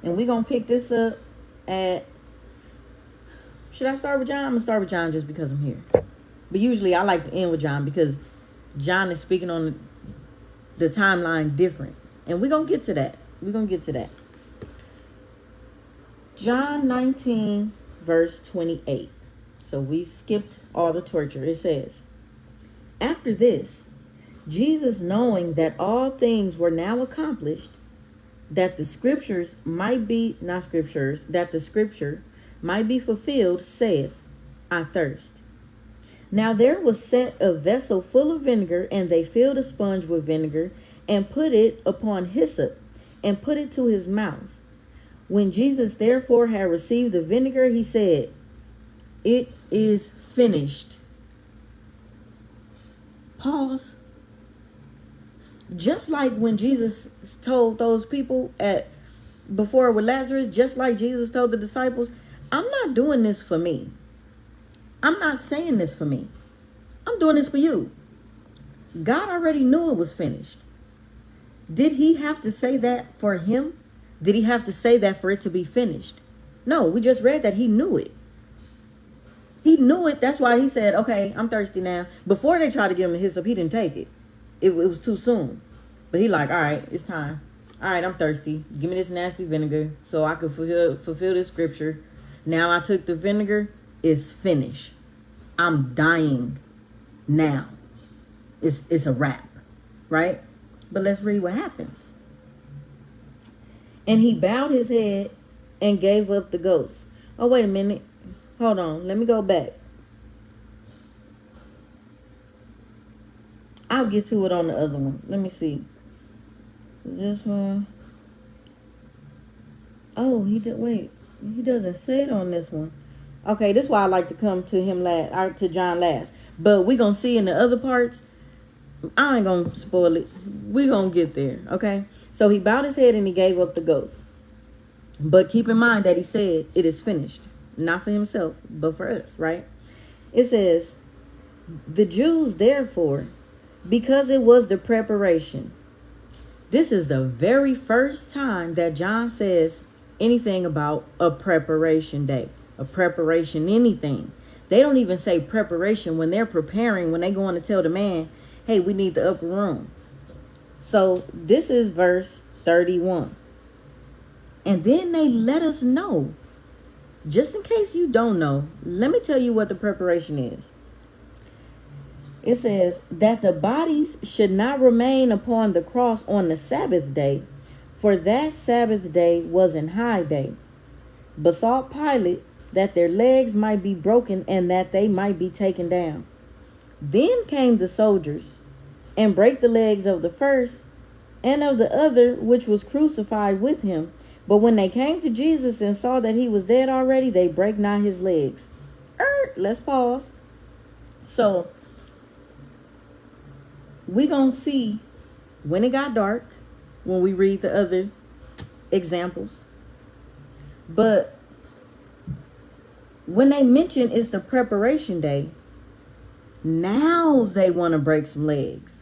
and we're going to pick this up at, should I start with John? I'm going to start with John just because I'm here. But usually I like to end with John because John is speaking on the timeline different. And we're going to get to that. We're going to get to that. John 19, verse 28. So we've skipped all the torture. It says, after this, Jesus, knowing that all things were now accomplished, that the scriptures might be, not scriptures, that the scripture might be fulfilled, saith, I thirst. Now there was set a vessel full of vinegar, and they filled a sponge with vinegar, and put it upon hyssop, and put it to his mouth. When Jesus therefore had received the vinegar, he said, It is finished. Pause. Just like when Jesus told those people at before with Lazarus, just like Jesus told the disciples, I'm not doing this for me. I'm not saying this for me. I'm doing this for you. God already knew it was finished. Did he have to say that for him? Did he have to say that for it to be finished? No, we just read that he knew it. He knew it. That's why he said, okay, I'm thirsty now. Before they tried to give him the hyssop, he didn't take it. It was too soon. But he like, all right, it's time. All right, I'm thirsty. Give me this nasty vinegar so I could fulfill this scripture. Now I took the vinegar. It's finished. I'm dying now. It's a wrap, right? But let's read what happens. And he bowed his head and gave up the ghost. Oh, wait a minute. Hold on. Let me go back. I'll get to it on the other one. Let me see. Is this one? Oh, he did. Wait. He doesn't say it on this one. Okay, this is why I like to come to him last, or to John last. But we're going to see in the other parts. I ain't going to spoil it. We're going to get there, okay? So he bowed his head and he gave up the ghost. But keep in mind that he said it is finished. Not for himself, but for us, right? It says, the Jews, therefore, because it was the preparation. This is the very first time that John says anything about a preparation day, a preparation anything. They don't even say preparation when they're preparing, when they go on to tell the man, hey, we need the upper room. So this is verse 31. And then they let us know, just in case you don't know, let me tell you what the preparation is. It says that the bodies should not remain upon the cross on the Sabbath day, for that Sabbath day was an high day. Besought Pilate that their legs might be broken and that they might be taken down. Then came the soldiers and brake the legs of the first and of the other which was crucified with him. But when they came to Jesus and saw that he was dead already, they brake not his legs. Let's pause. So we're going to see when it got dark, when we read the other examples. But when they mention it's the preparation day, now they want to break some legs.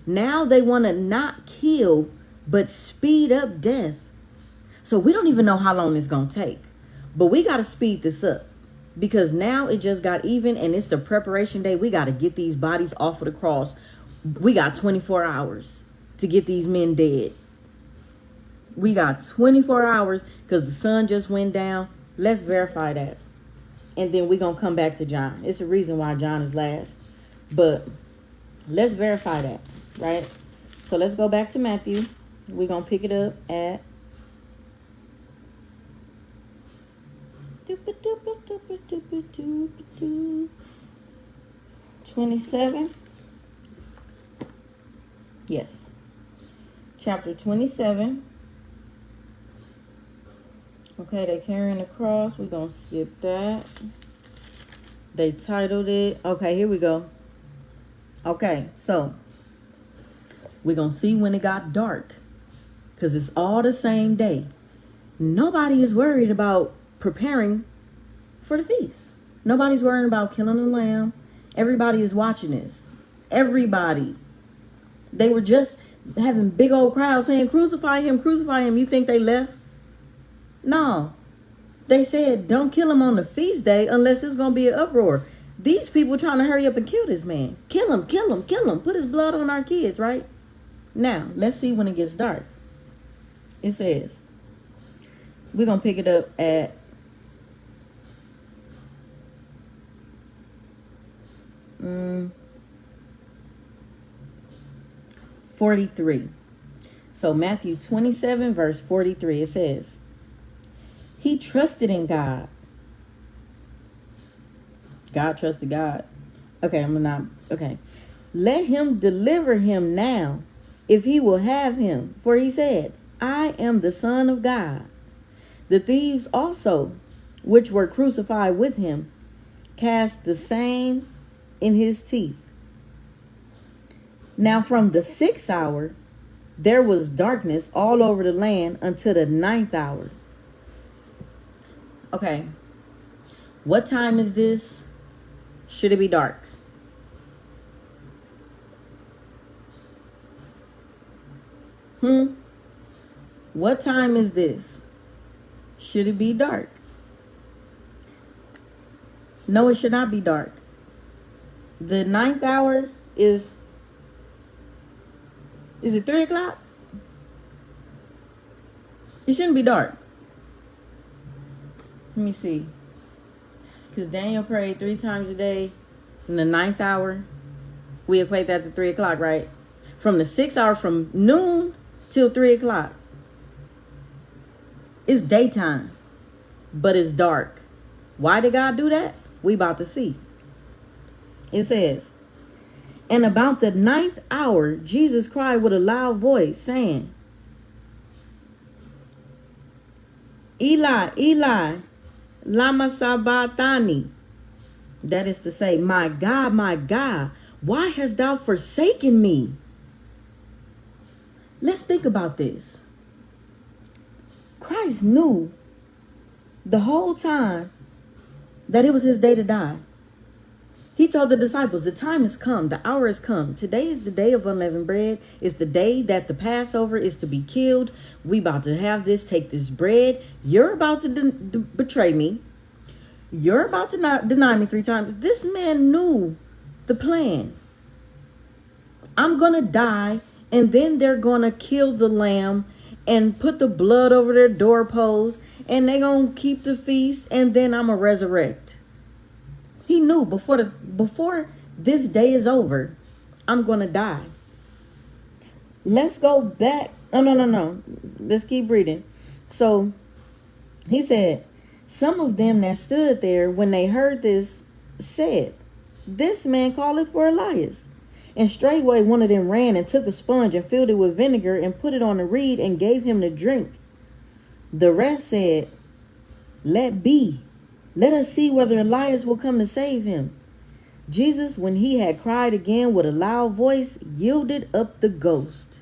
Now they want to not kill, but speed up death. So we don't even know how long it's going to take. But we got to speed this up. Because now it just got even and it's the preparation day. We got to get these bodies off of the cross. We got 24 hours to get these men dead. We got 24 hours because the sun just went down. Let's verify that. And then we're going to come back to John. It's a reason why John is last. But let's verify that, right? So let's go back to Matthew. We're going to pick it up at 27. Yes. Chapter 27. Okay, they carrying the cross. We're going to skip that. They titled it. Okay, here we go. Okay, so we're going to see when it got dark. Because it's all the same day. Nobody is worried about preparing for the feast. Nobody's worrying about killing a lamb. Everybody is watching this. Everybody. They were just having big old crowds saying, crucify him, crucify him. You think they left? No. They said, don't kill him on the feast day unless it's going to be an uproar. These people trying to hurry up and kill this man. Kill him, kill him, kill him. Put his blood on our kids, right? Now, let's see when it gets dark. It says, we're going to pick it up at 43. So Matthew 27, verse 43, it says, he trusted in God. God trusted God. Okay. Let him deliver him now, if he will have him. For he said, I am the Son of God. The thieves also, which were crucified with him, cast the same in his teeth. Now from the 6th hour, there was darkness all over the land until the 9th hour. Okay. What time is this? Should it be dark? What time is this? Should it be dark? No, it should not be dark. The 9th hour is it 3 o'clock? It shouldn't be dark. Let me see. Because Daniel prayed 3 times a day. In the 9th hour, we equate that to 3 o'clock, right? From the 6th hour, from noon till 3 o'clock. It's daytime, but it's dark. Why did God do that? We about to see. It says, and about the 9th hour, Jesus cried with a loud voice, saying, Eli, Eli, lama sabachthani. That is to say, my God, why hast thou forsaken me? Let's think about this. Christ knew the whole time that it was his day to die. He told the disciples, the time has come, the hour has come. Today is the day of unleavened bread. It's the day that the Passover is to be killed. We about to have this, take this bread. You're about to betray me. You're about to not deny me 3 times. This man knew the plan. I'm going to die, and then they're going to kill the lamb and put the blood over their doorposts, and they're going to keep the feast, and then I'm going to resurrect. He knew before this day is over, I'm going to die. Let's go back. Oh, no. Let's keep reading. So he said, some of them that stood there when they heard this said, this man calleth for Elias. And straightway one of them ran and took a sponge and filled it with vinegar and put it on a reed and gave him to drink. The rest said, let be. Let us see whether Elias will come to save him. Jesus, when he had cried again with a loud voice, yielded up the ghost.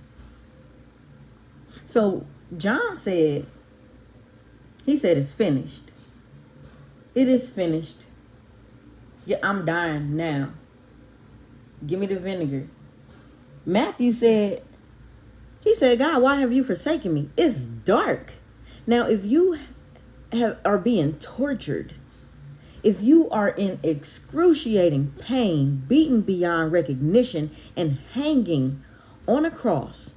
So John said, he said it's finished. It is finished. Yeah, I'm dying now. Give me the vinegar. Matthew said, he said, God, why have you forsaken me? It's dark. Now, if you are being tortured, if you are in excruciating pain, beaten beyond recognition, and hanging on a cross,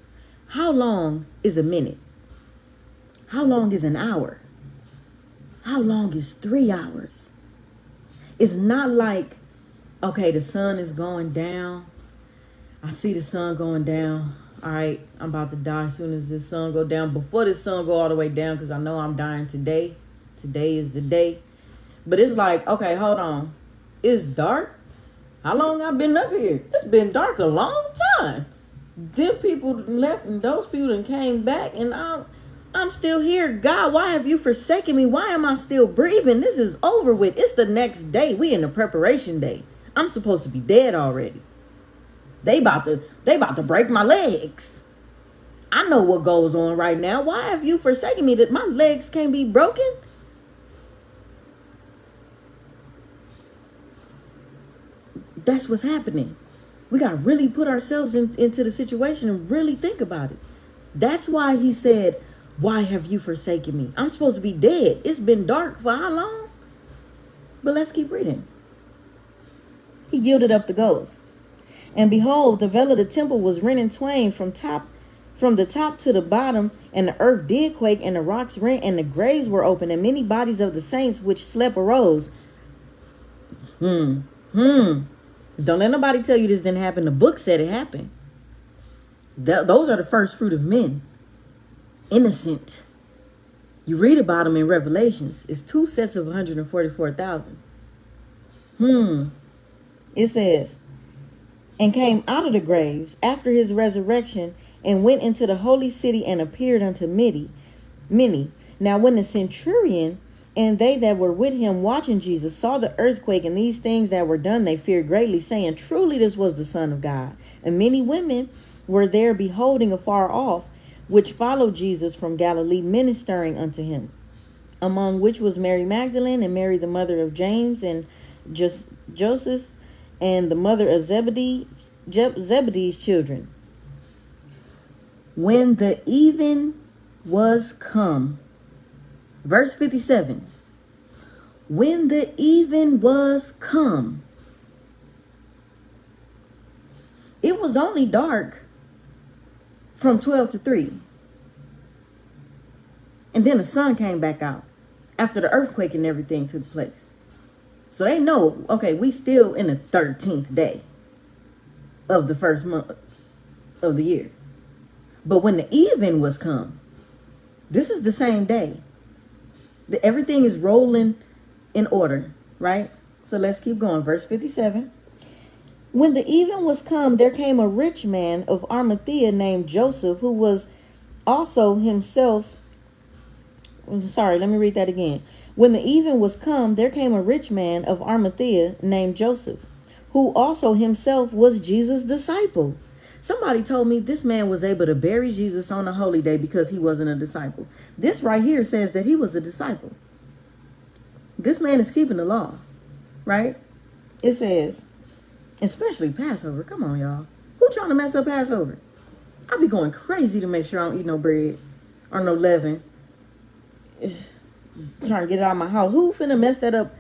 how long is a minute? How long is an hour? How long is 3 hours? It's not like, okay, the sun is going down. I see the sun going down. All right, I'm about to die as soon as the sun go down. Before the sun go all the way down, because I know I'm dying today. Today is the day. But it's like, okay, hold on. It's dark. How long I've been up here? It's been dark a long time. Them people left and those people then came back, and I'm still here. God, why have you forsaken me? Why am I still breathing? This is over with. It's the next day. We in the preparation day. I'm supposed to be dead already. They about to break my legs. I know what goes on right now. Why have you forsaken me that my legs can't be broken? That's what's happening. We got to really put ourselves into the situation and really think about it. That's why he said, why have you forsaken me? I'm supposed to be dead. It's been dark for how long? But let's keep reading. He yielded up the ghost. And behold, the veil of the temple was rent in twain from the top to the bottom, and the earth did quake, and the rocks rent, and the graves were opened, and many bodies of the saints which slept arose. Don't let nobody tell you this didn't happen. The book said it happened. Those are the first fruit of men. Innocent. You read about them in Revelations. It's 2 sets of 144,000. It says, and came out of the graves after his resurrection, and went into the holy city, and appeared unto many. Now when the centurion and they that were with him watching Jesus saw the earthquake and these things that were done, they feared greatly, saying, truly this was the Son of God. And many women were there beholding afar off, which followed Jesus from Galilee, ministering unto him, among which was Mary Magdalene, and Mary the mother of James, and Joseph, and the mother of Zebedee's children. When the even was come, verse 57, when the even was come, it was only dark from 12 to 3. And then the sun came back out after the earthquake and everything took place. So they know, okay, we still in the 13th day of the first month of the year. But when the even was come, this is the same day. Everything is rolling in order, right? So let's keep going. Verse 57. When the even was come, there came a rich man of Arimathea named Joseph, who was also himself... Sorry, let me read that again. When the even was come, there came a rich man of Arimathea named Joseph, who also himself was Jesus' disciple. Somebody told me this man was able to bury Jesus on a holy day because he wasn't a disciple. This right here says that he was a disciple. This man is keeping the law, right? It says, especially Passover. Come on, y'all. Who trying to mess up Passover? I'll be going crazy to make sure I don't eat no bread or no leaven. Trying to get it out of my house. Who finna mess that up?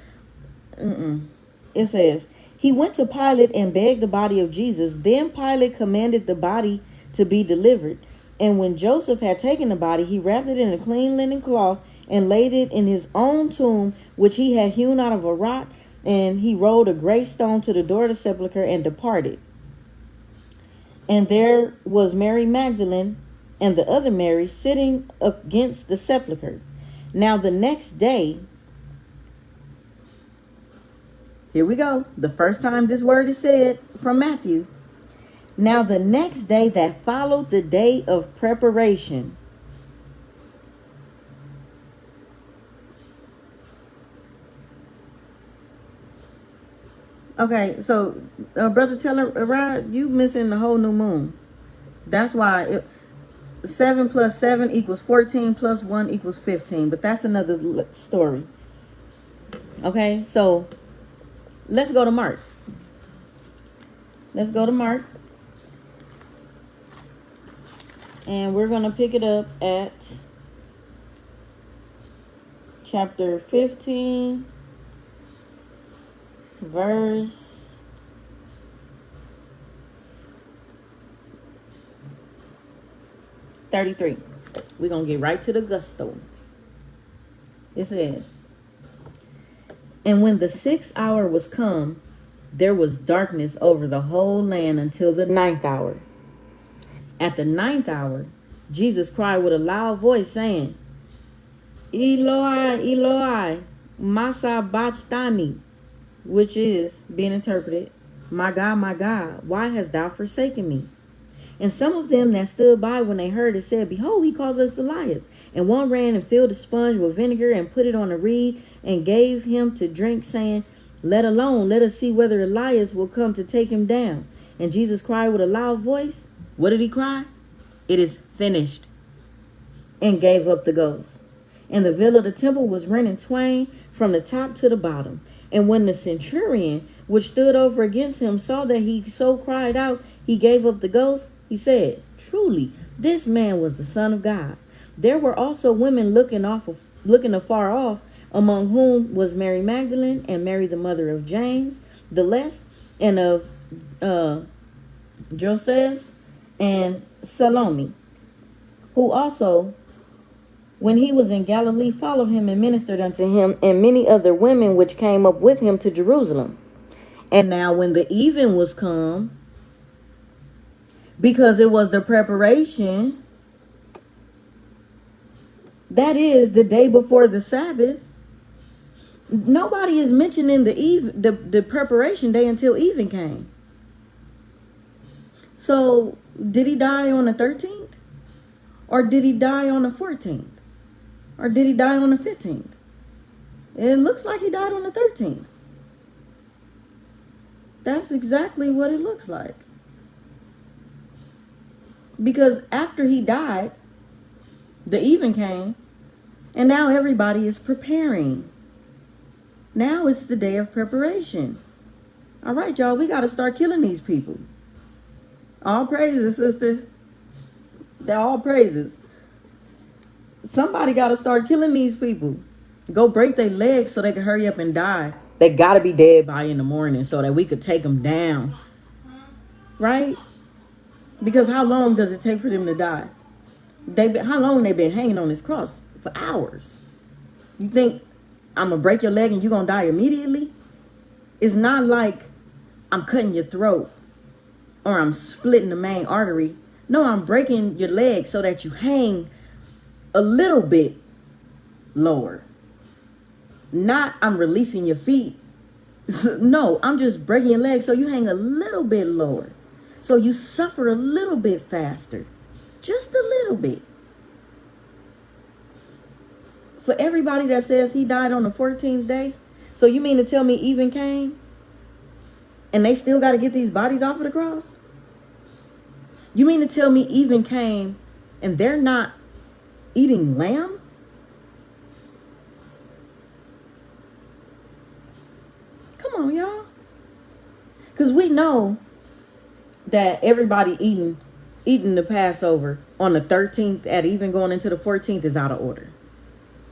It says, he went to Pilate and begged the body of Jesus. Then Pilate commanded the body to be delivered. And when Joseph had taken the body, he wrapped it in a clean linen cloth and laid it in his own tomb, which he had hewn out of a rock. And he rolled a great stone to the door of the sepulchre and departed. And there was Mary Magdalene and the other Mary sitting against the sepulchre. Now the next day, here we go. The first time this word is said from Matthew. Now the next day that followed the day of preparation. Okay, so Brother Taylor, Rod, you missing the whole new moon. That's why 7 plus 7 equals 14 plus 1 equals 15. But that's another story. Okay, so let's go to Mark. Let's go to Mark. And we're going to pick it up at chapter 15, verse 33. We're going to get right to the gusto. It says, and when the 6th hour was come, there was darkness over the whole land until the 9th hour. At the 9th hour, Jesus cried with a loud voice, saying, Eloi, Eloi, ma sabachthani, which is, being interpreted, my God, why hast thou forsaken me? And some of them that stood by when they heard it said, behold, he called us Elias. And one ran and filled a sponge with vinegar and put it on a reed and gave him to drink, saying, let alone, let us see whether Elias will come to take him down. And Jesus cried with a loud voice. What did he cry? It is finished. And gave up the ghost. And the veil of the temple was rent in twain from the top to the bottom. And when the centurion, which stood over against him, saw that he so cried out, he gave up the ghost. He said, truly, this man was the Son of God. There were also women looking afar off, among whom was Mary Magdalene and Mary the mother of James the Less, and of Joses and Salome, who also, when he was in Galilee, followed him and ministered unto him, and many other women which came up with him to Jerusalem. And now when the even was come, Because it was the preparation. That is the day before the Sabbath. Nobody is mentioning the preparation day until even came. So did he die on the 13th? Or did he die on the 14th? Or did he die on the 15th? It looks like he died on the 13th. That's exactly what it looks like. Because after he died, the even came, and now everybody is preparing. Now it's the day of preparation. All right, y'all, we got to start killing these people. All praises, sister. They're all praises. Somebody got to start killing these people. Go break their legs so they can hurry up and die. They got to be dead by in the morning so that we could take them down. Right? Because how long does it take for them to die? How long they been hanging on this cross? For hours. You think I'm going to break your leg and you're going to die immediately? It's not like I'm cutting your throat or I'm splitting the main artery. No, I'm breaking your leg so that you hang a little bit lower. Not I'm releasing your feet. No, I'm just breaking your leg so you hang a little bit lower. So you suffer a little bit faster. Just a little bit. For everybody that says he died on the 14th day, so you mean to tell me even came? And they still got to get these bodies off of the cross? You mean to tell me even came and they're not eating lamb? Come on, y'all. Because we know that everybody eating the Passover on the 13th at even going into the 14th is out of order.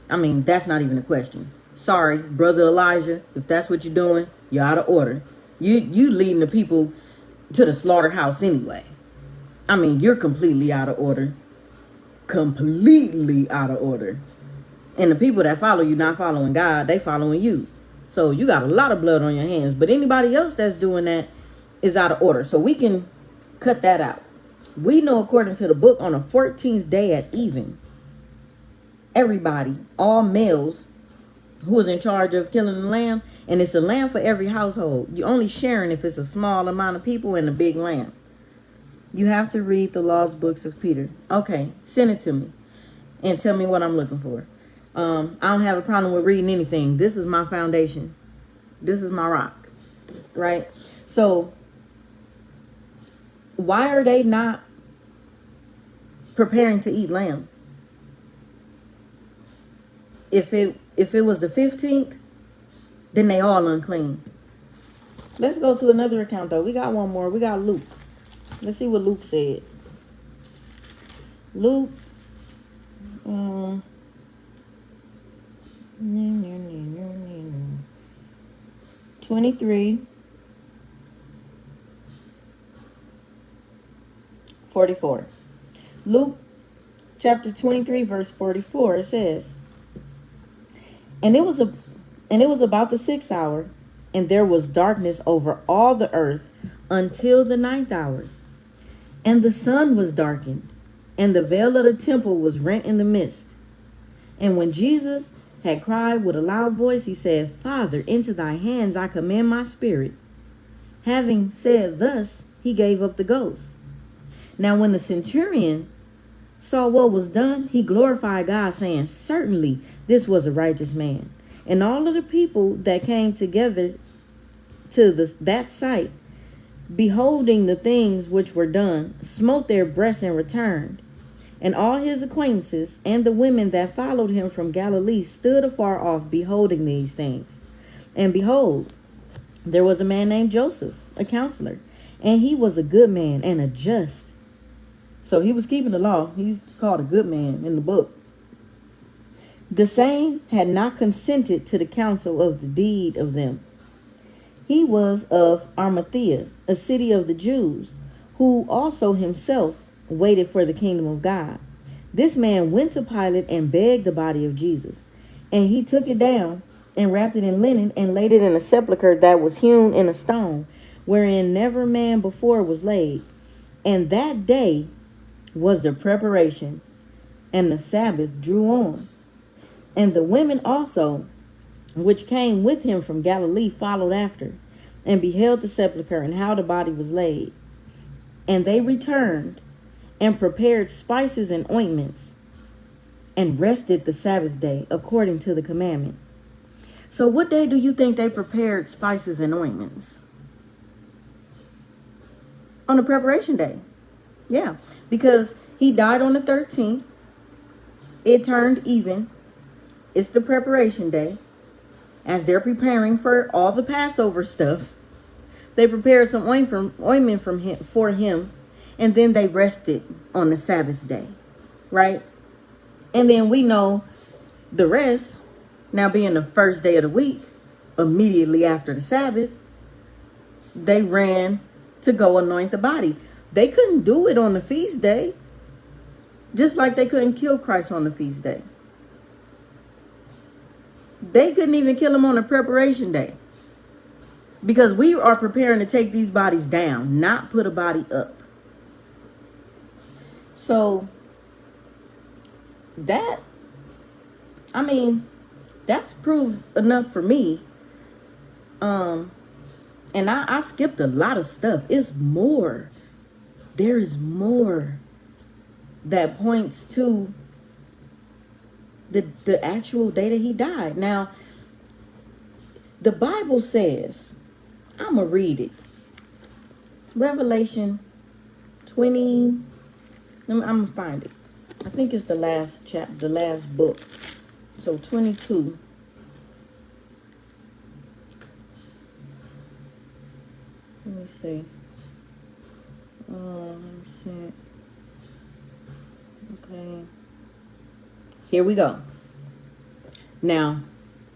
I mean, that's not even a question. Sorry, Brother Elijah, if that's what you're doing, you're out of order. You leading the people to the slaughterhouse anyway. I mean, you're completely out of order. Completely out of order. And the people that follow you not following God, they following you. So you got a lot of blood on your hands. But anybody else that's doing that is out of order. So we can cut that out. We know according to the book on the 14th day at even, everybody, all males, who was in charge of killing the lamb, and it's a lamb for every household. You're only sharing if it's a small amount of people and a big lamb. You have to read the lost books of Peter. Okay, send it to me and tell me what I'm looking for. I don't have a problem with reading anything. This is my foundation. This is my rock, right? So why are they not preparing to eat lamb? If it was the 15th, then they all unclean. Let's go to another account though. We got one more. We got Luke. Let's see what Luke said. Luke 23:44. Luke chapter 23 verse 44, it says, And it was about the 6th hour, and there was darkness over all the earth until the 9th hour. And the sun was darkened, and the veil of the temple was rent in the midst. And when Jesus had cried with a loud voice, he said, Father, into thy hands I commend my spirit. Having said thus, he gave up the ghost. Now when the centurion saw what was done, he glorified God, saying, Certainly this was a righteous man. And all of the people that came together to that sight, beholding the things which were done, smote their breasts and returned. And all his acquaintances and the women that followed him from Galilee stood afar off, beholding these things. And behold, there was a man named Joseph, a counselor, and he was a good man and a just. So he was keeping the law. He's called a good man in the book. The same had not consented to the counsel of the deed of them. He was of Arimathea, a city of the Jews, who also himself waited for the kingdom of God. This man went to Pilate and begged the body of Jesus. And he took it down and wrapped it in linen and laid it in a sepulchre that was hewn in a stone, wherein never man before was laid. And that day was the preparation, and the Sabbath drew on. And the women also, which came with him from Galilee, followed after, and beheld the sepulchre and how the body was laid. And they returned and prepared spices and ointments, and rested the Sabbath day according to the commandment. So what day do you think they prepared spices and ointments? On the preparation day. Yeah, because he died on the 13th. It turned even. It's the preparation day. As they're preparing for all the Passover stuff, they prepared some ointment for him, and then they rested on the Sabbath day, right? And then we know the rest, now being the first day of the week, immediately after the Sabbath, they ran to go anoint the body. They couldn't do it on the feast day, just like they couldn't kill Christ on the feast day. They couldn't even kill him on the preparation day, because we are preparing to take these bodies down, not put a body up. So that, I mean, that's proof enough for me. And I skipped a lot of stuff. It's more. There is more that points to the actual day that he died. Now, the Bible says, I'm going to read it. Revelation 20, I'm going to find it. I think it's the last chapter, the last book. So 22. Let me see. Let me see. Okay. Here we go. Now,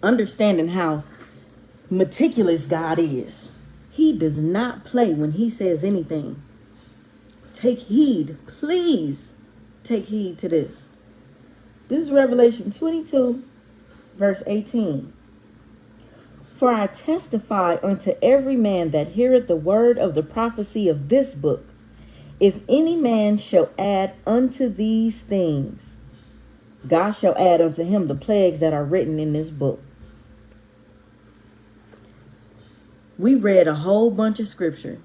understanding how meticulous God is, he does not play when he says anything. Take heed, please take heed to this. This is Revelation 22, verse 18. For I testify unto every man that heareth the word of the prophecy of this book, if any man shall add unto these things, God shall add unto him the plagues that are written in this book. We read a whole bunch of scripture.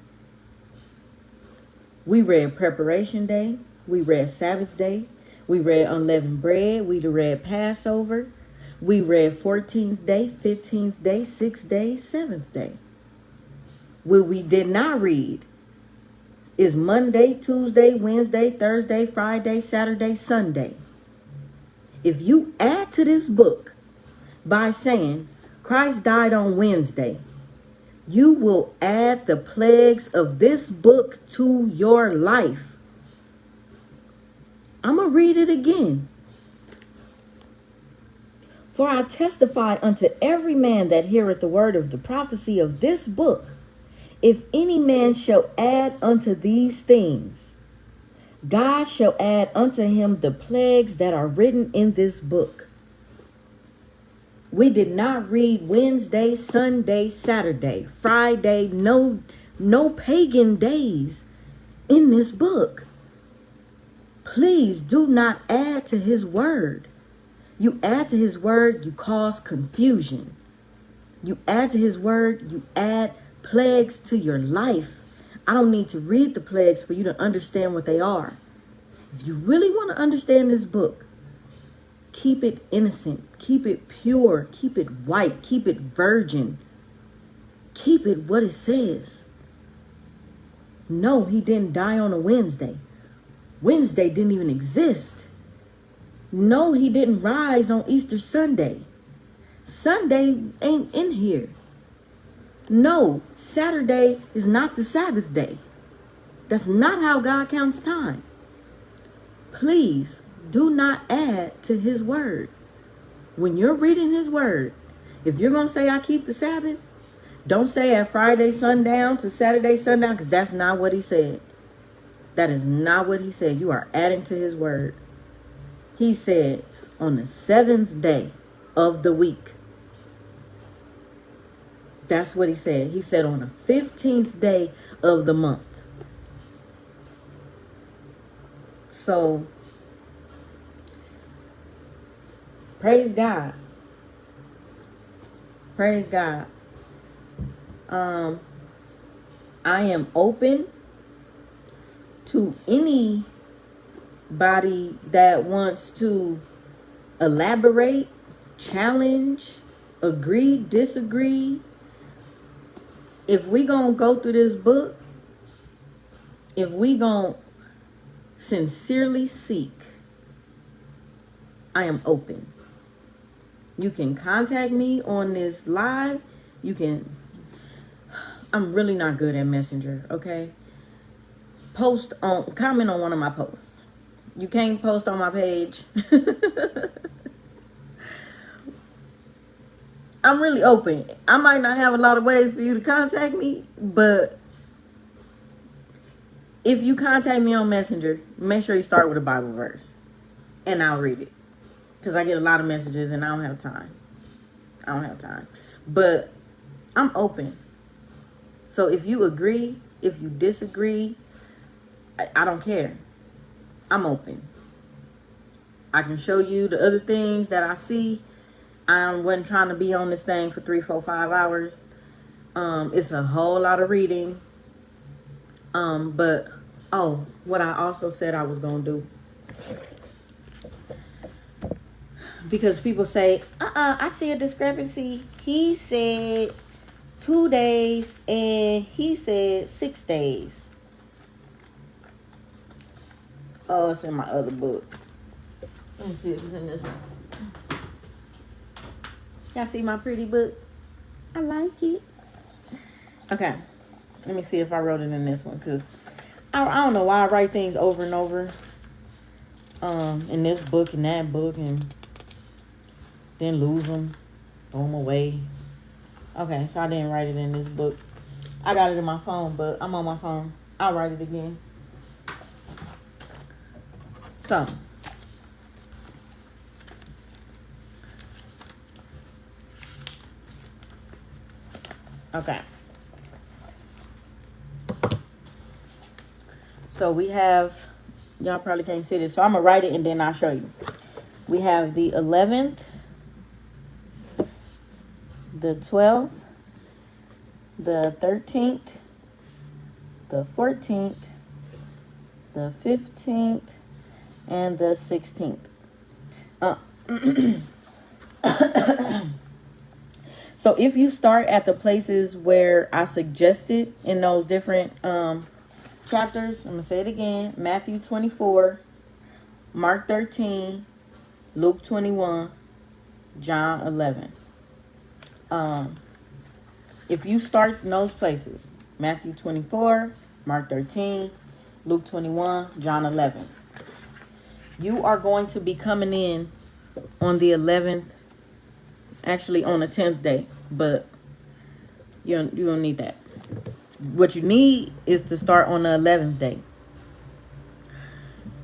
We read preparation day. We read Sabbath day. We read unleavened bread. We read Passover. We read 14th day, 15th day, 6th day, 7th day. What we did not read is Monday, Tuesday, Wednesday, Thursday, Friday, Saturday, Sunday. If you add to this book by saying Christ died on Wednesday, you will add the plagues of this book to your life. I'm going to read it again. For I testify unto every man that heareth the word of the prophecy of this book, if any man shall add unto these things, God shall add unto him the plagues that are written in this book. We did not read Wednesday, Sunday, Saturday, Friday, no pagan days in this book. Please do not add to his word. You add to his word, you cause confusion. You add to his word, you add plagues to your life. I don't need to read the plagues for you to understand what they are. If you really want to understand this book, keep it innocent, keep it pure, keep it white, keep it virgin. Keep it what it says. No, he didn't die on a Wednesday. Wednesday didn't even exist. No, he didn't rise on Easter Sunday. Sunday ain't in here. No, Saturday is not the Sabbath day. That's not how God counts time. Please do not add to his word. When you're reading his word, if you're going to say I keep the Sabbath, don't say at Friday sundown to Saturday sundown, because that's not what he said. That is not what he said. You are adding to his word. He said on the 7th day of the week. That's what he said. He said on the 15th day of the month. So, praise God. Praise God. I am open to anybody that wants to elaborate, challenge, agree, disagree. If we gonna go through this book, if we gonna sincerely seek, I am open. You can contact me on this live. You can, I'm really not good at Messenger, okay? Comment on one of my posts. You can't post on my page. I'm really open. I might not have a lot of ways for you to contact me, but if you contact me on Messenger, make sure you start with a Bible verse, and I'll read it. Because I get a lot of messages and I don't have time. But I'm open. So if you agree, if you disagree, I don't care. I'm open. I can show you the other things that I see. I wasn't trying to be on this thing for 3, 4, 5 hours. It's a whole lot of reading. But what I also said I was gonna do. Because people say, I see a discrepancy. He said 2 days and he said 6 days. Oh, it's in my other book. Let me see if it's in this one. Y'all see my pretty book? I like it. Okay. Let me see if I wrote it in this one. Because I don't know why I write things over and over. In this book and that book. And then lose them. Throw them away. Okay, so I didn't write it in this book. I got it in my phone, but I'm on my phone. I'll write it again. So, okay. So we have, y'all probably can't see this, so I'm going to write it and then I'll show you. We have the 11th, the 12th, the 13th, the 14th, the 15th, and the 16th. So if you start at the places where I suggested in those different chapters, I'm going to say it again. Matthew 24, Mark 13, Luke 21, John 11. If you start in those places, Matthew 24, Mark 13, Luke 21, John 11, you are going to be coming in on the 11th, actually on the 10th day, but you don't need that. What you need is to start on the 11th day.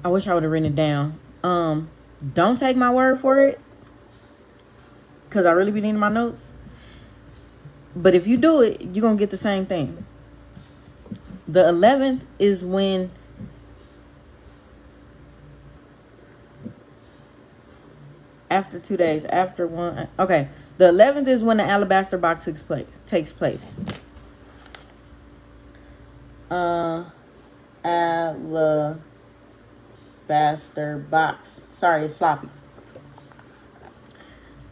I wish I would have written it down. Don't take my word for it, because I really be needing my notes. But if you do it, you're going to get the same thing. The 11th is when after 2 days, after one. Okay, the 11th is when the alabaster box takes place. Alabaster box. Sorry, it's sloppy.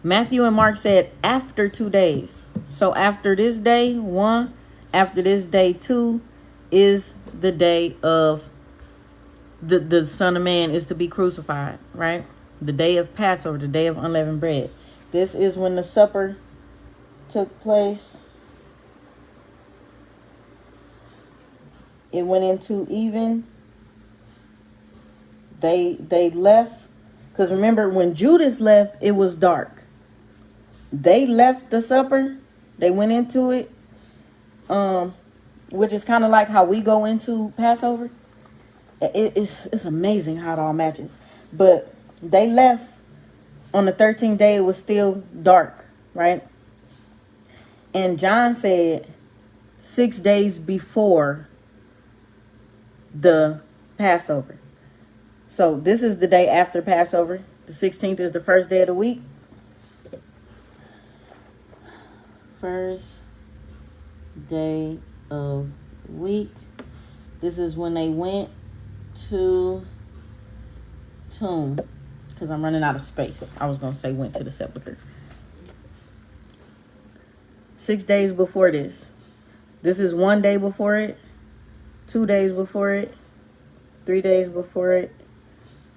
Matthew and Mark said after 2 days. So after this day 1, after this day 2 is the day of the Son of Man is to be crucified, right? The day of Passover, the day of Unleavened Bread. This is when the supper took place. It went into even. They left. Because remember, when Judas left, it was dark. They left the supper. They went into it. Which is kind of like how we go into Passover. It's amazing how it all matches. But they left on the 13th day. It was still dark, right? And John said 6 days before the Passover. So this is the day after Passover. The 16th is the first day of the week. First day of week. This is when they went to tomb. Because I'm running out of space. I was going to say went to the sepulcher. 6 days before this. This is 1 day before it. 2 days before it. 3 days before it.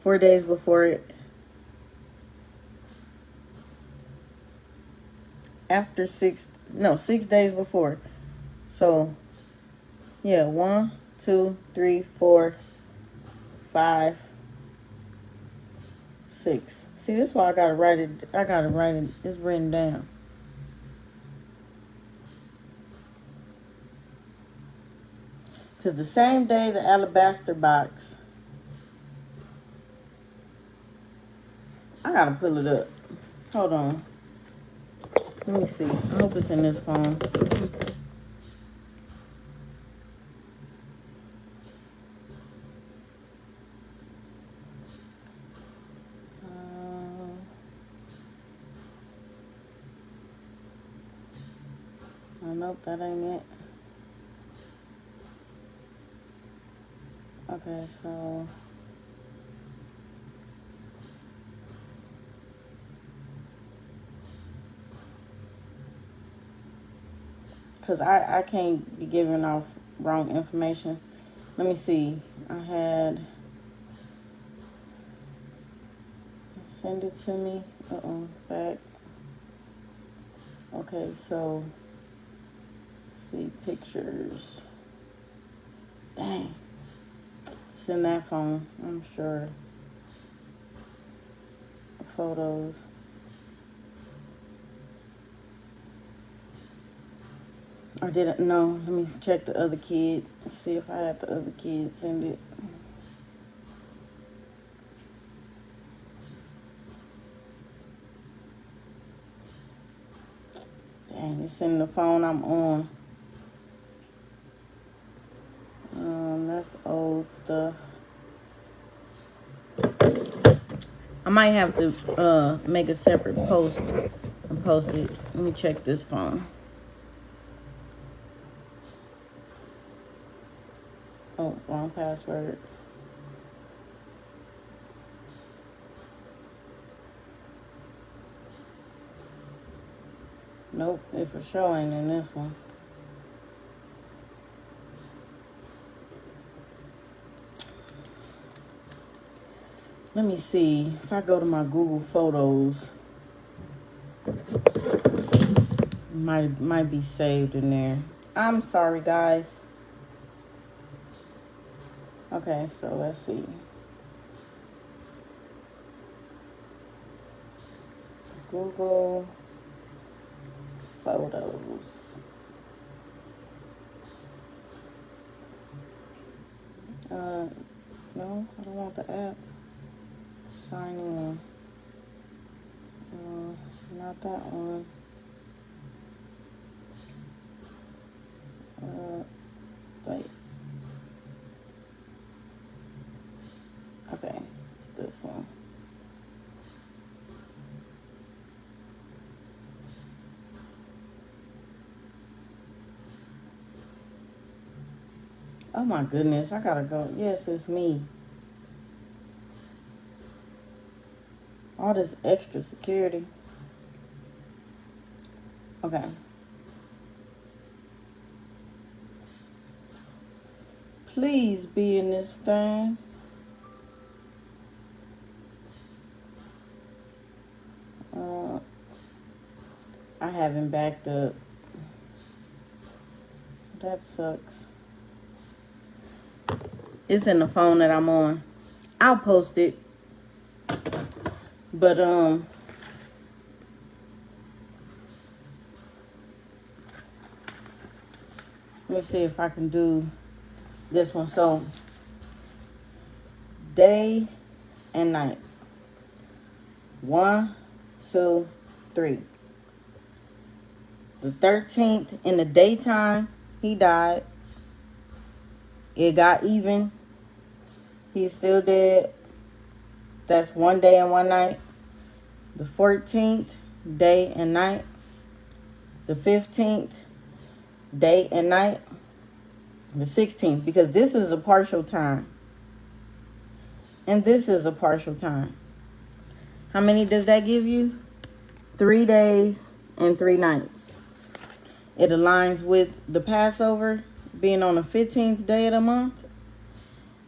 4 days before it. After 6 days before. So, yeah, 1, 2, 3, 4, 5, 6. See, this is why I gotta write it. It's written down. Because the same day the alabaster box, I gotta pull it up. Hold on. Let me see. I hope it's in this phone. Oh, nope, that ain't it. Okay, so because I can't be giving off wrong information. Let me see. I had send it to me. Back. Okay, so see pictures. Dang. It's in that phone, I'm sure. Photos. Or did it? No, let me check the other kid. See if I had the other kid send it. Dang, it's in the phone I'm on. That's old stuff. I might have to make a separate post and post it. Let me check this phone. Oh, wrong password. Nope, it for sure ain't in this one. Let me see. If I go to my Google Photos, might be saved in there. I'm sorry, guys. Okay, so let's see. Google Photos. No, I don't want the app. Sign in. Not that one. Wait. Okay, it's this one. Oh my goodness, I gotta go. Yes, it's me. All this extra security. Okay. Please be in this thing. I haven't backed up. That sucks. It's in the phone that I'm on. I'll post it. But let me see if I can do this one. So day and night. 1, 2, 3. The 13th in the daytime, he died. It got even. He's still dead. That's 1 day and 1 night. The 14th, day and night. The 15th, day and night. The 16th, because this is a partial time. And this is a partial time. How many does that give you? 3 days and 3 nights. It aligns with the Passover being on the 15th day of the month,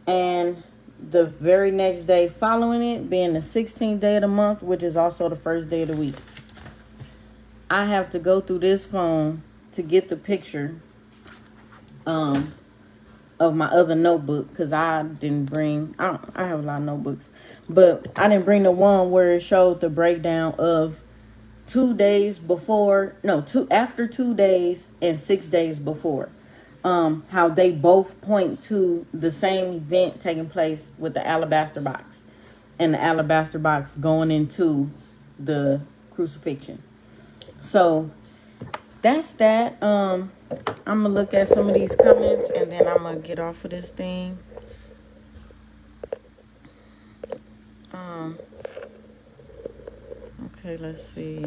and the very next day following it being the 16th day of the month, which is also the first day of the week. I have to go through this phone to get the picture of my other notebook, because I didn't bring, I have a lot of notebooks, but I didn't bring the one where it showed the breakdown of 2 days before, no, after 2 days and 6 days before. How they both point to the same event taking place with the alabaster box, and the alabaster box going into the crucifixion. So that's that. I'm gonna look at some of these comments, and then I'm gonna get off of this thing. Okay, let's see.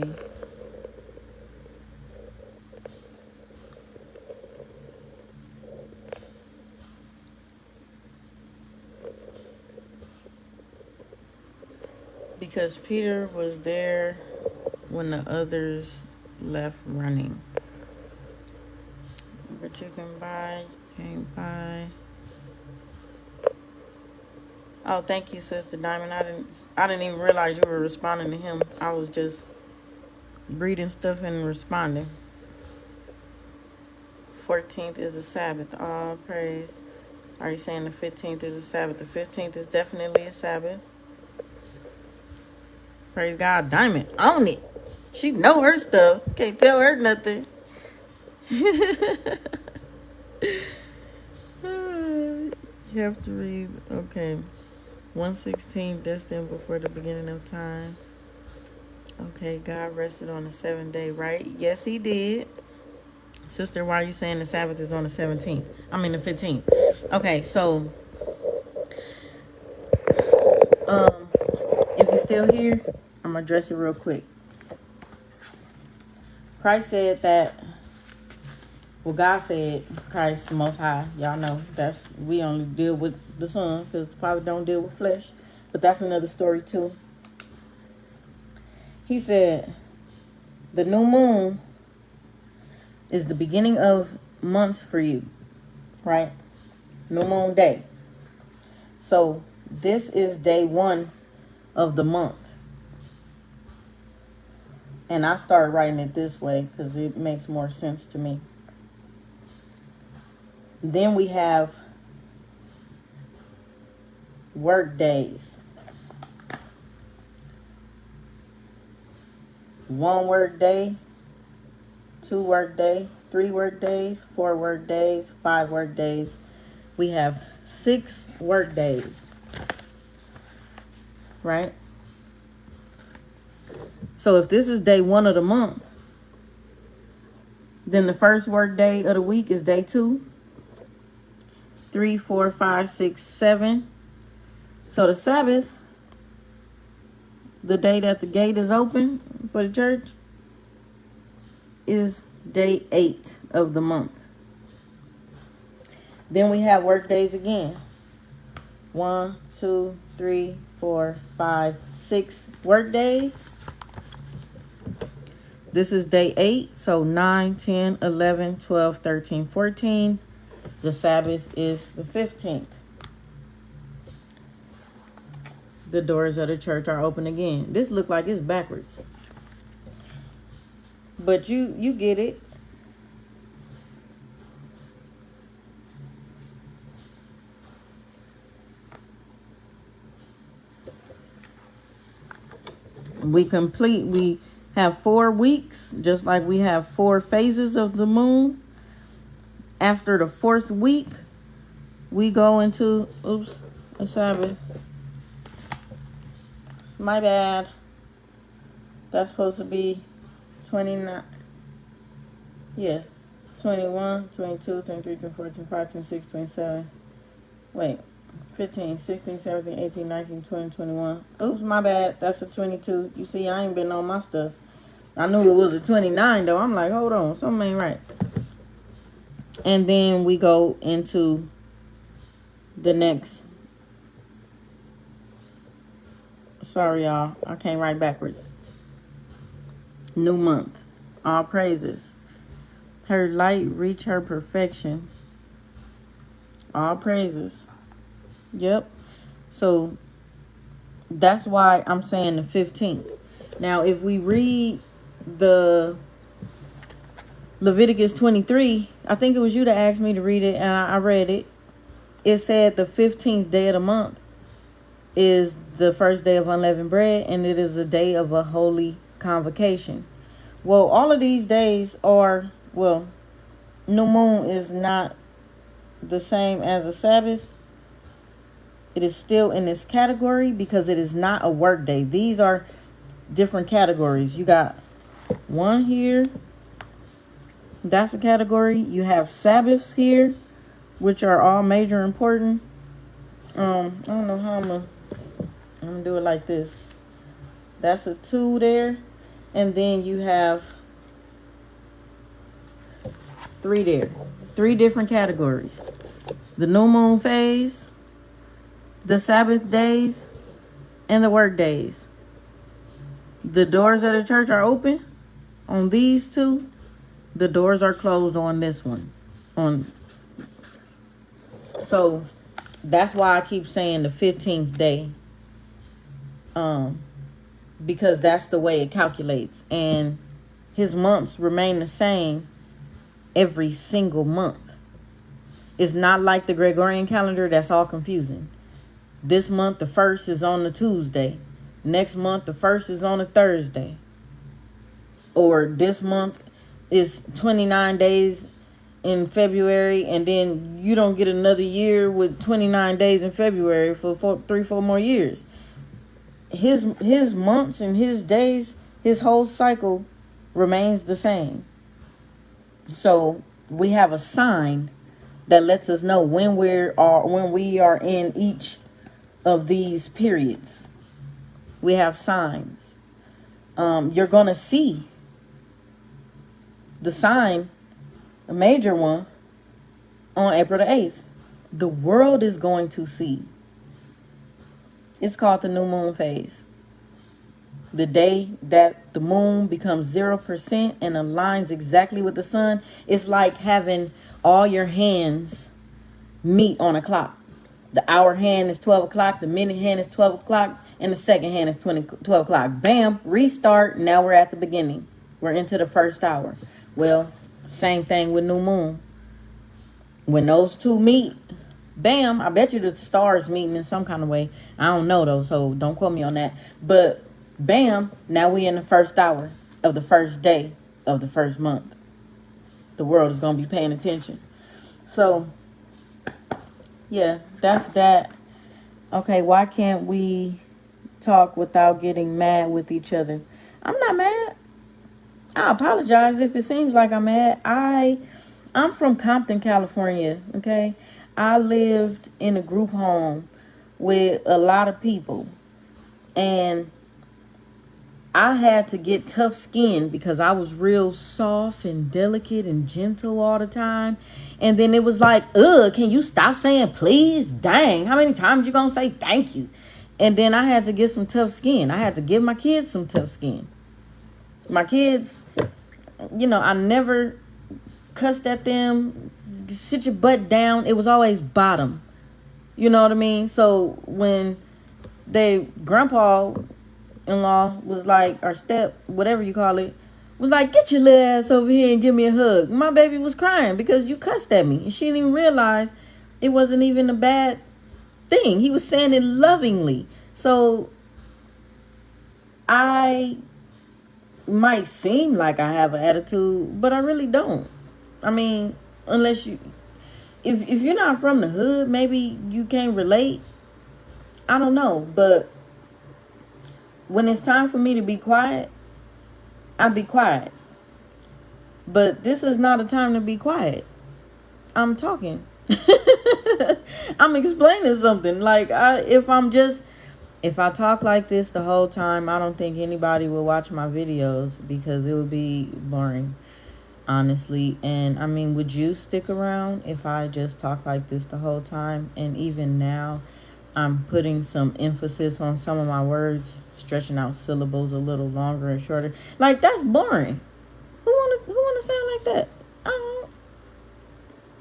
Because Peter was there when the others left running. But you can buy, you can't buy. Oh, thank you, Sister Diamond. I didn't even realize you were responding to him. I was just reading stuff and responding. 14th is a Sabbath. All praise. Are you saying the 15th is a Sabbath? The 15th is definitely a Sabbath. Praise God. Diamond, own it. She know her stuff. Can't tell her nothing. You have to read. Okay. 116, destined before the beginning of time. Okay, God rested on the 7th day, right? Yes, he did. Sister, why are you saying the Sabbath is on the 17th? I mean the 15th. Okay, so if you're still here, I'm gonna address it real quick. Christ said that, well, God said, Christ the Most High, y'all know we only deal with the Son because the Father don't deal with flesh, but that's another story too. He said the new moon is the beginning of months for you, right? New moon day. So this is day 1 of the month. And I started writing it this way because it makes more sense to me. Then we have work days. 1 work day, 2 work day, 3 work days, 4 work days, 5 work days. We have 6 work days, right? So if this is day 1 of the month, then the first work day of the week is day 2, 3, 4, 5, 6, 7. So the Sabbath, the day that the gate is open for the church, is day 8 of the month. Then we have work days again. 1, 2, 3, 4, 5, 6 work days. This is day 8. So 9, 10, 11, 12, 13, 14. The Sabbath is the 15th. The doors of the church are open again. This look like it's backwards, but you get it. We have 4 weeks, just like we have 4 phases of the moon. After the 4th week, we go into a Sabbath. My bad. That's supposed to be 29. Yeah. 21, 22, 23, 24, 25, 26, 27. Wait. 15, 16, 17, 18, 19, 20, 21. Oops, my bad. That's a 22. You see, I ain't been on my stuff. I knew it was a 29, though. I'm like, hold on. Something ain't right. And then we go into the next. Sorry, y'all. I can't write backwards. New month. All praises. Her light reach her perfection. All praises. Yep. So that's why I'm saying the 15th. Now, if we read the Leviticus 23, I think it was you that asked me to read it, and I read it. It said the 15th day of the month is the first day of unleavened bread, and it is a day of a holy convocation. Well, all of these days are, well, new moon is not the same as a Sabbath. It is still in this category because it is not a work day. These are different categories. You got one here. That's a category. You have Sabbaths here, which are all major important. I don't know how I'm gonna do it like this. That's a 2 there. And then you have 3 there. 3 different categories. The new moon phase, the Sabbath days, and the work days. The doors of the church are open on these 2. The doors are closed on this one. So that's why I keep saying the 15th day. Because that's the way it calculates. And his months remain the same every single month. It's not like the Gregorian calendar that's all confusing. This month, the 1st is on a Tuesday. Next month, the 1st is on a Thursday. Or this month is 29 days in February, and then you don't get another year with 29 days in February for 3-4 more years. His months and his days, his whole cycle remains the same. So we have a sign that lets us know when we are in each of these periods. We have signs. You're gonna see the sign, a major one, on April the 8th. The world is going to see. It's called the new moon phase. The day that the moon becomes 0% and aligns exactly with the sun. It's like having all your hands meet on a clock. The hour hand is 12 o'clock, the minute hand is 12 o'clock, and the second hand is 12 o'clock. Bam, restart. Now we're at the beginning. We're into the first hour. Well, same thing with new moon. When those 2 meet, bam, I bet you the stars meeting in some kind of way. I don't know though, so don't quote me on that. But bam, now we in the first hour of the first day of the first month. The world is going to be paying attention. So, yeah, that's that. Okay, why can't we talk without getting mad with each other? I'm not mad. I apologize if it seems like I'm mad. I'm from Compton, California, okay? I lived in a group home with a lot of people. And I had to get tough skin because I was real soft and delicate and gentle all the time. And then it was like, can you stop saying please? Dang, how many times you gonna say thank you? And then I had to get some tough skin. I had to give my kids some tough skin. My kids, I never cussed at them, sit your butt down. It was always bottom. You know what I mean? So when grandpa-in-law was like, or step, whatever you call it, was like, get your little ass over here and give me a hug. My baby was crying because you cussed at me. And she didn't even realize it wasn't even a bad thing. He was saying it lovingly. So I might seem like I have an attitude, but I really don't. I mean, unless if you're not from the hood, maybe you can't relate. I don't know, but when it's time for me to be quiet, I'll be quiet. But this is not a time to be quiet. I'm talking. I'm explaining something. Like, if I talk like this the whole time, I don't think anybody will watch my videos because it would be boring, honestly. And I mean, would you stick around if I just talk like this the whole time? And even now, I'm putting some emphasis on some of my words, stretching out syllables a little longer and shorter. Like, that's boring. Who wanna sound like that? I don't.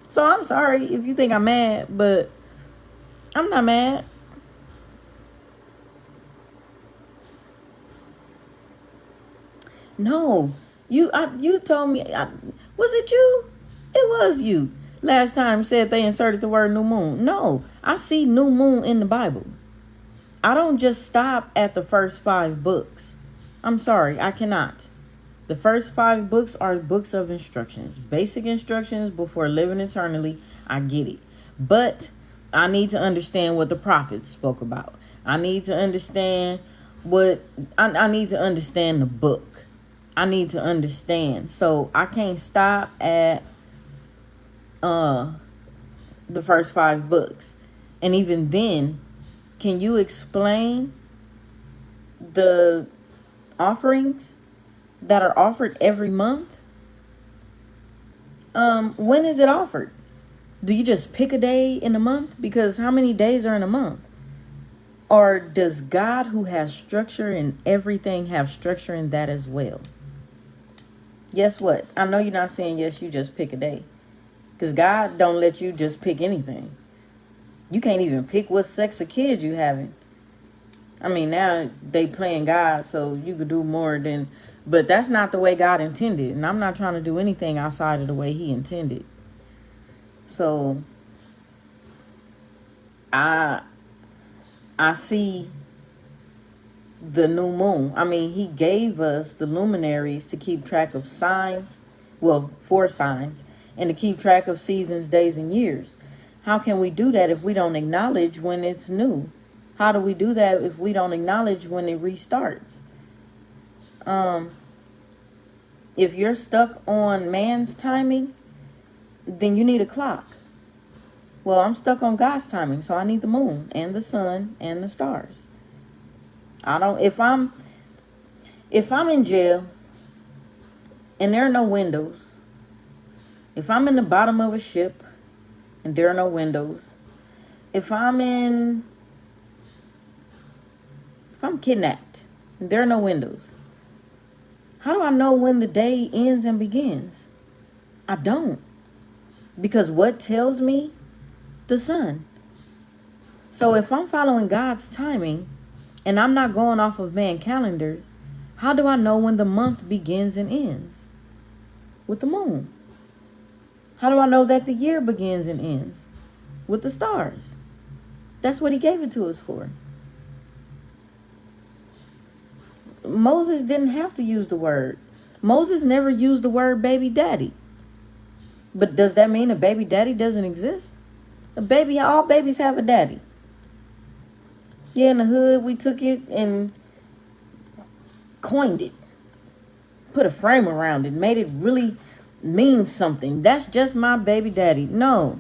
So I'm sorry if you think I'm mad, but I'm not mad. No, you told me. Was it you? It was you. Last time said they inserted the word new moon. No, I see new moon in the Bible. I don't just stop at the first 5 books. I'm sorry, I cannot. The first 5 books are books of instructions, basic instructions before living eternally. I get it. But I need to understand what the prophets spoke about. I need to understand I need to understand the book. I need to understand. So I can't stop at the first 5 books. And even then, can you explain the offerings that are offered every month? When is it offered? Do you just pick a day in a month? Because how many days are in a month? Or does God, who has structure in everything, have structure in that as well? Guess what? I know you're not saying yes, you just pick a day. Because God don't let you just pick anything. You can't even pick what sex of kids you having. I mean, now they playing God, so you could do more than... But that's not the way God intended. And I'm not trying to do anything outside of the way he intended. So, I see the new moon. I mean, he gave us the luminaries to keep track of signs. Well, 4 signs. And to keep track of seasons, days, and years. How can we do that if we don't acknowledge when it's new? How do we do that if we don't acknowledge when it restarts? If you're stuck on man's timing, then you need a clock. Well, I'm stuck on God's timing, so I need the moon and the sun and the stars. If I'm in jail and there are no windows, if I'm in the bottom of a ship and there are no windows, if I'm kidnapped and there are no windows, how do I know when the day ends and begins? I don't. Because what tells me? The sun. So if I'm following God's timing and I'm not going off of man's calendar, how do I know when the month begins and ends? With the moon. How do I know that the year begins and ends? With the stars. That's what he gave it to us for. Moses didn't have to use the word. Moses never used the word baby daddy. But does that mean a baby daddy doesn't exist? All babies have a daddy. Yeah, in the hood, we took it and coined it. Put a frame around it. Made it really mean something. That's just my baby daddy. No.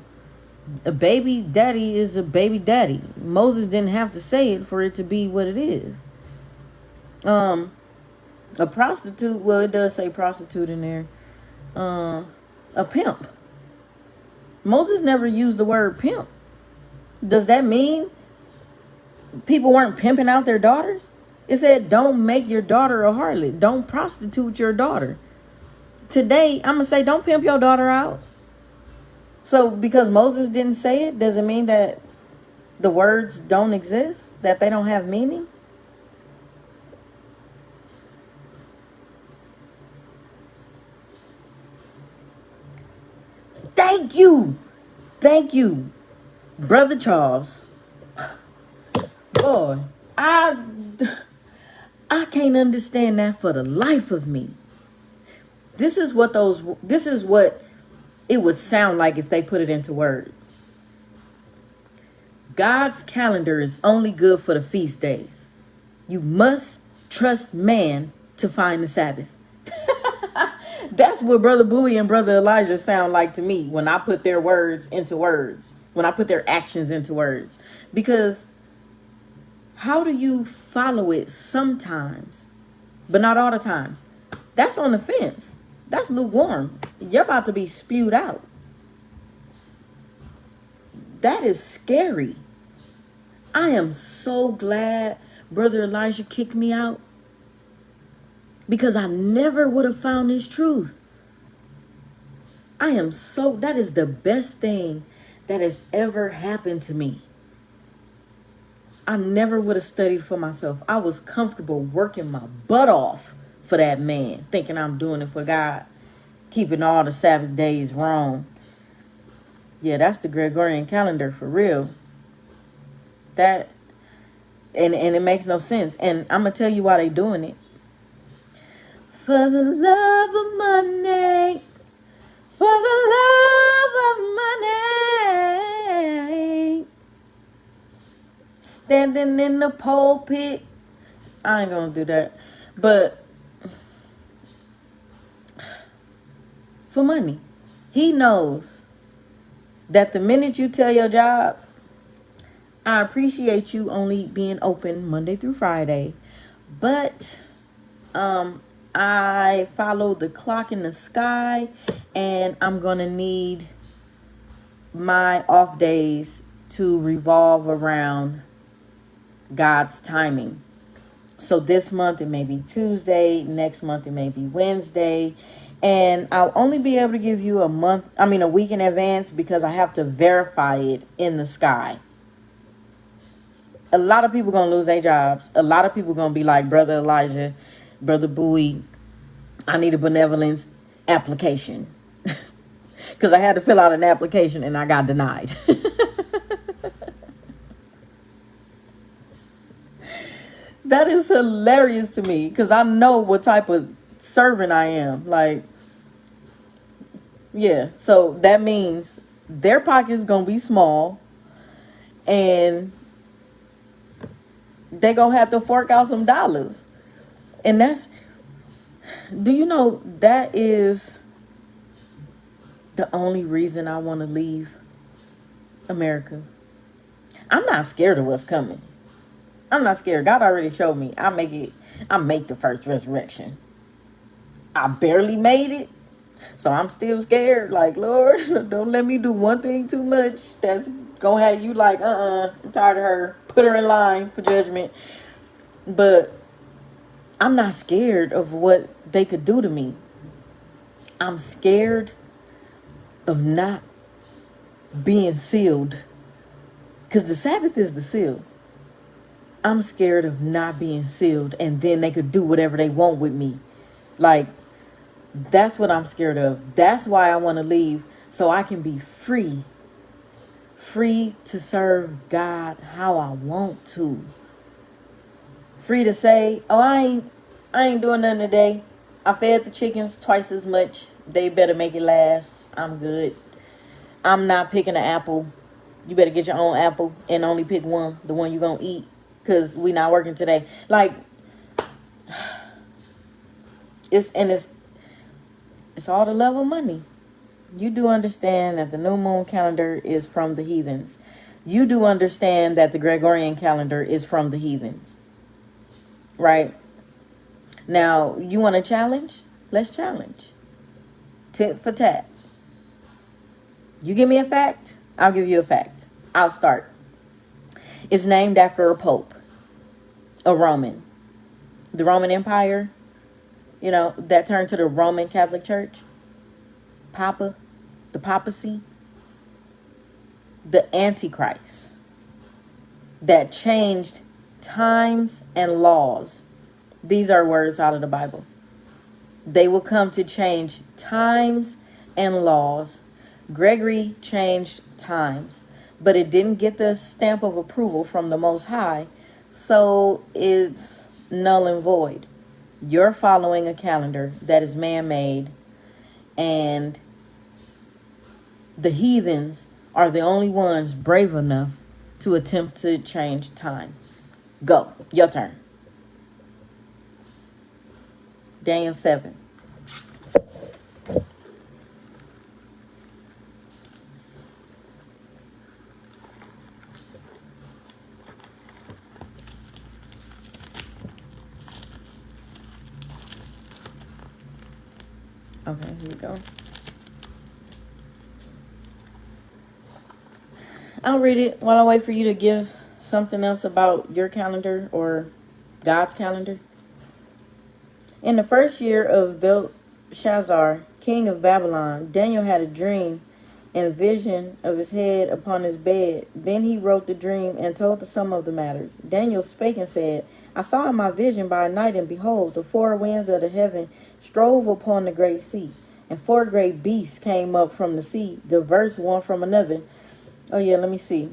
A baby daddy is a baby daddy. Moses didn't have to say it for it to be what it is. A prostitute, well, it does say prostitute in there. A pimp. Moses never used the word pimp. Does that mean people weren't pimping out their daughters? It said, don't make your daughter a harlot. Don't prostitute your daughter. Today, I'm going to say, don't pimp your daughter out. So, because Moses didn't say it, does it mean that the words don't exist? That they don't have meaning? Thank you. Thank you, Brother Charles. Boy, I can't understand that for the life of me. This is what it would sound like if they put it into words. God's calendar is only good for the feast days. You must trust man to find the Sabbath. That's what Brother Bowie and Brother Elijah sound like to me when I put their words into words, when I put their actions into words. Because how do you follow it sometimes, but not all the times? That's on the fence. That's lukewarm. You're about to be spewed out. That is scary. I am so glad Brother Elijah kicked me out, because I never would have found this truth. That is the best thing that has ever happened to me. I never would have studied for myself. I was comfortable working my butt off for that man, thinking I'm doing it for God, keeping all the Sabbath days wrong. Yeah, that's the Gregorian calendar for real. That, and it makes no sense. And I'm going to tell you why they doing it. For the love of money. For the love of money. Standing in the pulpit. I ain't gonna do that. But for money. He knows that the minute you tell your job, I appreciate you only being open Monday through Friday, but I follow the clock in the sky, and I'm gonna need my off days to revolve around God's timing. So this month it may be Tuesday, next month it may be Wednesday, and I'll only be able to give you a week in advance, because I have to verify it in the sky. A lot of people gonna lose their jobs. A lot of people gonna be like Brother Elijah, Brother Bowie, I need a benevolence application. Because I had to fill out an application and I got denied. That is hilarious to me, because I know what type of servant I am. Like, yeah. So that means their pocket's going to be small, and they going to have to fork out some dollars. And do you know that is the only reason I want to leave America? I'm not scared of what's coming. I'm not scared. God already showed me. I make the first resurrection. I barely made it, so I'm still scared. Like, Lord, don't let me do one thing too much that's gonna have you like, I'm tired of her. Put her in line for judgment. But I'm not scared of what they could do to me. I'm scared of not being sealed, because the Sabbath is the seal. I'm scared of not being sealed, and then they could do whatever they want with me. Like, that's what I'm scared of. That's why I want to leave, so I can be free. Free to serve God how I want to. Free to say, oh, I ain't doing nothing today. I fed the chickens twice as much. They better make it last. I'm good. I'm not picking an apple. You better get your own apple and only pick one, the one you're going to eat, because we not working today. Like, it's all the love of money. You do understand that the new moon calendar is from the heathens. You do understand that the Gregorian calendar is from the heathens. Right? Now, you want to challenge? Let's challenge. Tit for tat. You give me a fact, I'll give you a fact. I'll start. It's named after a pope, a Roman. The Roman Empire, that turned to the Roman Catholic Church. The papacy. The Antichrist. That changed times and laws. These are words out of the Bible. They will come to change times and laws. Gregory changed times, but it didn't get the stamp of approval from the Most High, so it's null and void. You're following a calendar that is man-made, and the heathens are the only ones brave enough to attempt to change time. Go. Your turn. Daniel 7. Okay, here we go. I'll read it while I wait for you to give something else about your calendar or God's calendar. In the first year of Belshazzar, king of Babylon, Daniel had a dream and vision of his head upon his bed. Then he wrote the dream and told the sum of the matters. Daniel spake and said, I saw in my vision by night, and behold, the four winds of the heaven strove upon the great sea, and four great beasts came up from the sea, diverse one from another. Oh yeah, let me see.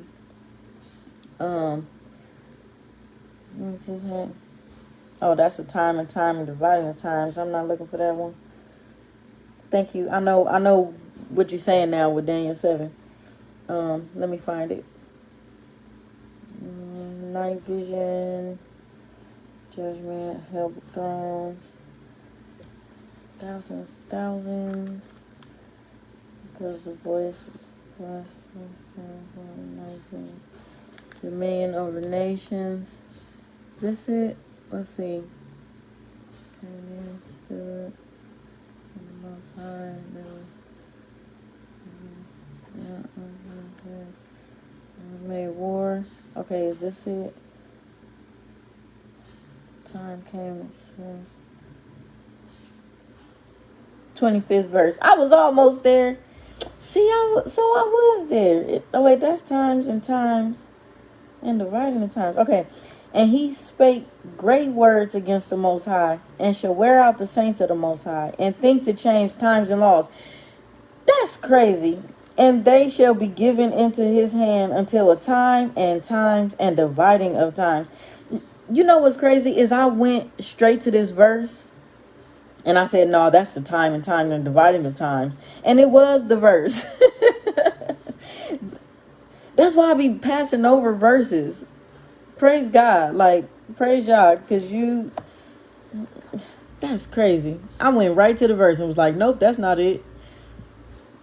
What's his name? Oh, that's the time and dividing the times. I'm not looking for that one. Thank you. I know what you're saying now with Daniel 7. Let me find it. Night vision, judgment, help thrones, thousands, because the voice was dominion over nations. Is this it? Let's see. Stood the Most High. Made war. Okay, is this it? Time came and says 25th verse. I was almost there. See, I was there. Oh wait, that's times and dividing the times. Okay. And he spake great words against the Most High, and shall wear out the saints of the Most High, and think to change times and laws. That's crazy. And they shall be given into his hand until a time and times and dividing of times. You know what's crazy is I went straight to this verse and I said, no, that's the time and dividing of times. And it was the verse. That's why I be passing over verses. Praise God. Like, praise y'all. Because that's crazy. I went right to the verse and was like, nope, that's not it.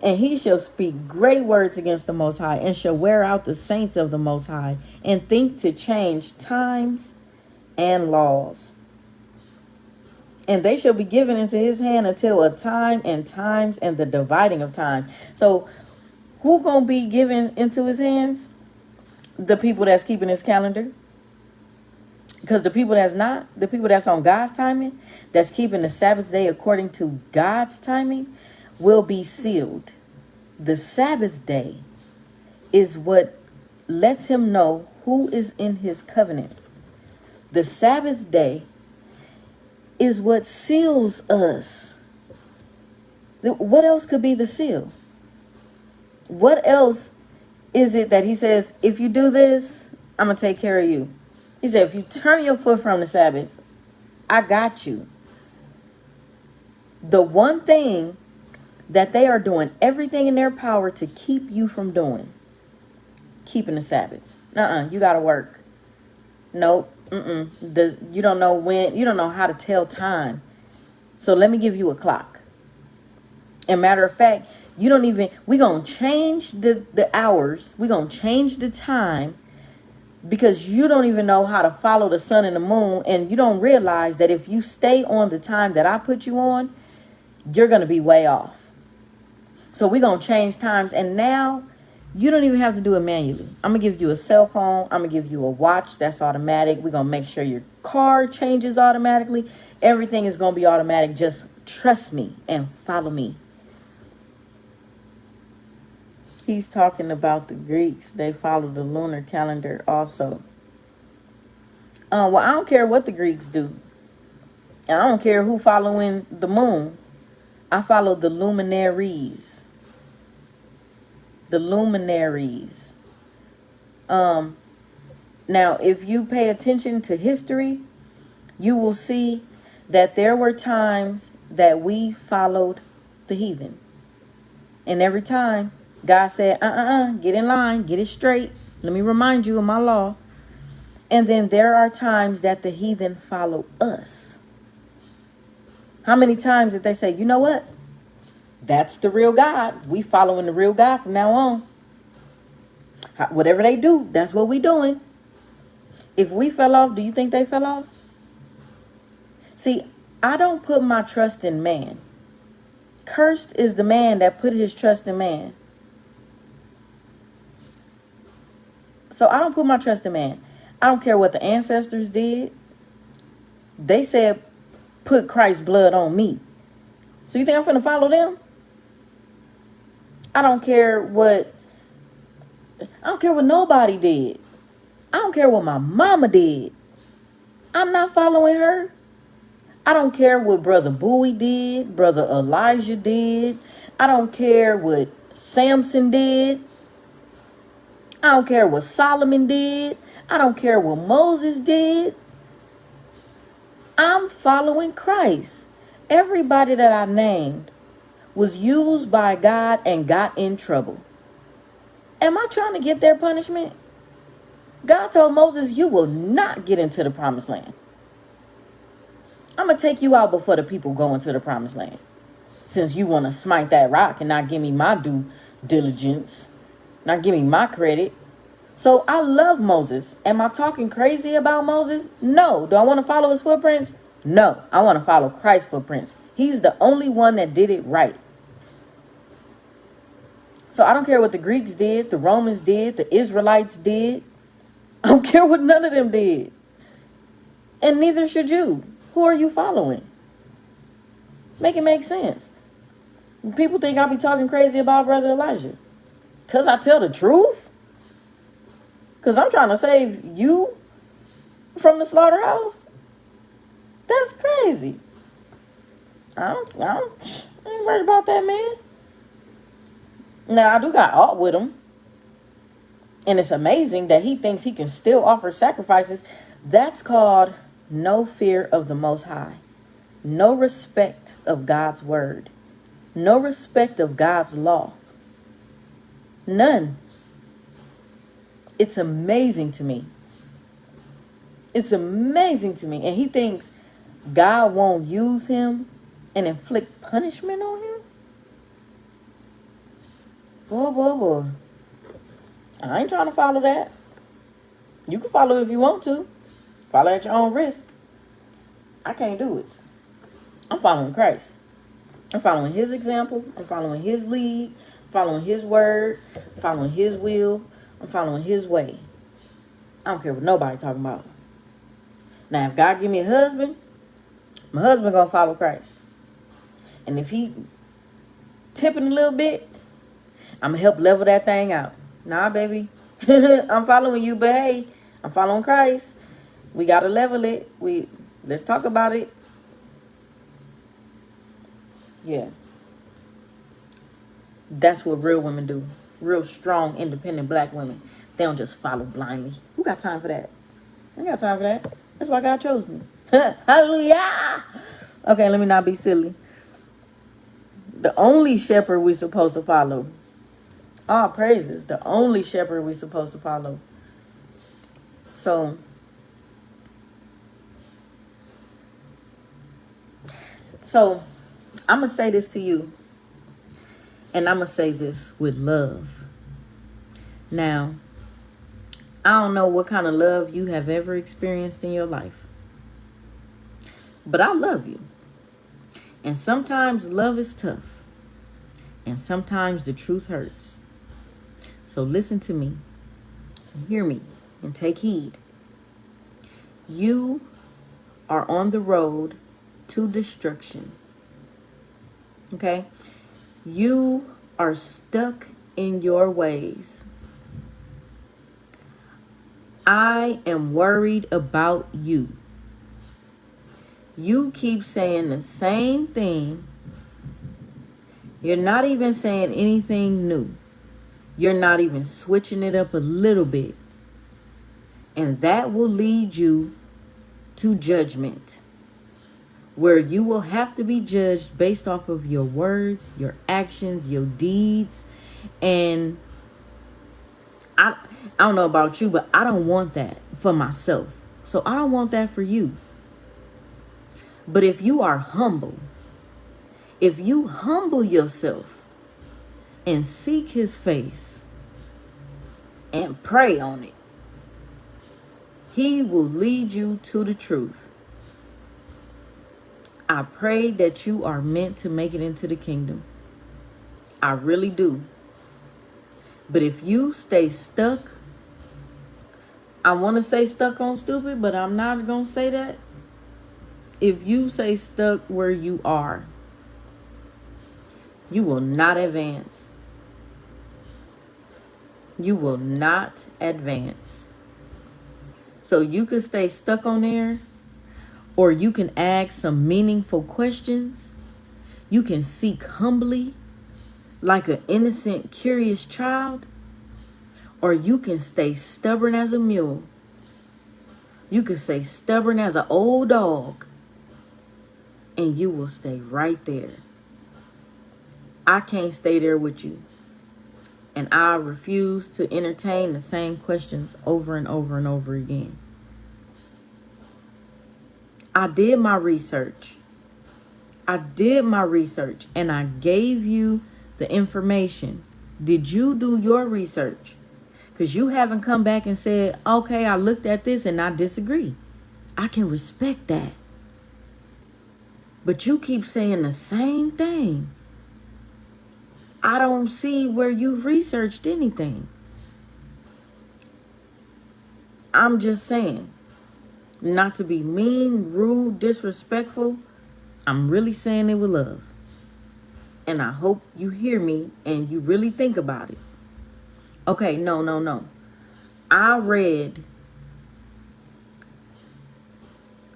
And he shall speak great words against the Most High, and shall wear out the saints of the Most High, and think to change times and laws. And they shall be given into his hand until a time and times and the dividing of time. So who gonna be given into his hands? The people that's keeping his calendar. Because the people that's on God's timing, that's keeping the Sabbath day according to God's timing, will be sealed. The Sabbath day is what lets him know who is in his covenant. The Sabbath day is what seals us. What else could be the seal? What else is it that he says, if you do this, I'm going to take care of you? He said, if you turn your foot from the Sabbath, I got you. The one thing that they are doing everything in their power to keep you from doing, keeping the Sabbath. You got to work. Nope. You don't know when, you don't know how to tell time. So let me give you a clock. And matter of fact, we're going to change the hours. We're going to change the time because you don't even know how to follow the sun and the moon. And you don't realize that if you stay on the time that I put you on, you're going to be way off. So we're going to change times. And now you don't even have to do it manually. I'm going to give you a cell phone. I'm going to give you a watch. That's automatic. We're going to make sure your car changes automatically. Everything is going to be automatic. Just trust me and follow me. He's talking about the Greeks. They follow the lunar calendar also. Well, I don't care what the Greeks do. And I don't care who following the moon. I follow the luminaries. The luminaries. Now, if you pay attention to history, you will see that there were times that we followed the heathen. And every time, God said, get in line, get it straight. Let me remind you of my law. And then there are times that the heathen follow us. How many times did they say, you know what? That's the real God. We following the real God from now on. Whatever they do, that's what we doing. If we fell off, do you think they fell off? See, I don't put my trust in man. Cursed is the man that put his trust in man. So I don't put my trust in man. I don't care what the ancestors did. They said, put Christ's blood on me. So you think I'm finna follow them? I don't care what nobody did. I don't care what my mama did. I'm not following her. I don't care what Brother Bowie did, Brother Elijah did. I don't care what Samson did. I don't care what Solomon did. I don't care what Moses did. I'm following Christ. Everybody that I named was used by God and got in trouble. Am I trying to get their punishment? God told Moses, you will not get into the promised land. I'm going to take you out before the people go into the promised land. Since you want to smite that rock and not give me my due diligence, not give me my credit. So I love Moses. Am I talking crazy about Moses? No. Do I want to follow his footprints? No. I want to follow Christ's footprints. He's the only one that did it right. So I don't care what the Greeks did, the Romans did, the Israelites did. I don't care what none of them did. And neither should you. Who are you following? Make it make sense. People think I'll be talking crazy about Brother Elijah. Because I tell the truth? Because I'm trying to save you from the slaughterhouse? That's crazy. I ain't worried about that, man. Now, I do got art with him. And it's amazing that he thinks he can still offer sacrifices. That's called no fear of the Most High. No respect of God's word. No respect of God's law. None. It's amazing to me. It's amazing to me. And he thinks God won't use him and inflict punishment on him? Boy. I ain't trying to follow that. You can follow if you want to. Follow at your own risk. I can't do it. I'm following Christ. I'm following his example. I'm following his lead. I'm following his word. I'm following his will. I'm following his way. I don't care what nobody talking about. Now, if God give me a husband, my husband gonna follow Christ. And if he tipping a little bit, I'm gonna help level that thing out. Nah, baby. I'm following you, but hey, I'm following Christ. We gotta level it. Let's talk about it. Yeah. That's what real women do. Real strong, independent black women. They don't just follow blindly. Who got time for that? I ain't got time for that. That's why God chose me. Hallelujah. Okay, let me not be silly. The only shepherd we supposed to follow. All praises. The only shepherd we supposed to follow. So I'm going to say this to you. And I'm going to say this with love. Now, I don't know what kind of love you have ever experienced in your life. But I love you. And sometimes love is tough. And sometimes the truth hurts. So listen to me. Hear me. And take heed. You are on the road to destruction. Okay? You are stuck in your ways. I am worried about you. You keep saying the same thing. You're not even saying anything new. You're not even switching it up a little bit. And that will lead you to judgment, where you will have to be judged based off of your words, your actions, your deeds. And I don't know about you, but I don't want that for myself. So I don't want that for you. But if you are humble, if you humble yourself and seek his face and pray on it, he will lead you to the truth. I pray that you are meant to make it into the kingdom. I really do. But if you stay stuck, I want to say stuck on stupid, but I'm not going to say that. If you stay stuck where you are, you will not advance. You will not advance. So you can stay stuck on there, or you can ask some meaningful questions. You can seek humbly like an innocent, curious child, or you can stay stubborn as a mule. You can stay stubborn as an old dog, and you will stay right there. I can't stay there with you. And I refuse to entertain the same questions over and over and over again. I did my research. And I gave you the information. Did you do your research? Because you haven't come back and said, okay, I looked at this and I disagree. I can respect that. But you keep saying the same thing. I don't see where you've researched anything. I'm just saying, not to be mean, rude, disrespectful. I'm really saying it with love. And I hope you hear me and you really think about it. Okay, no. I read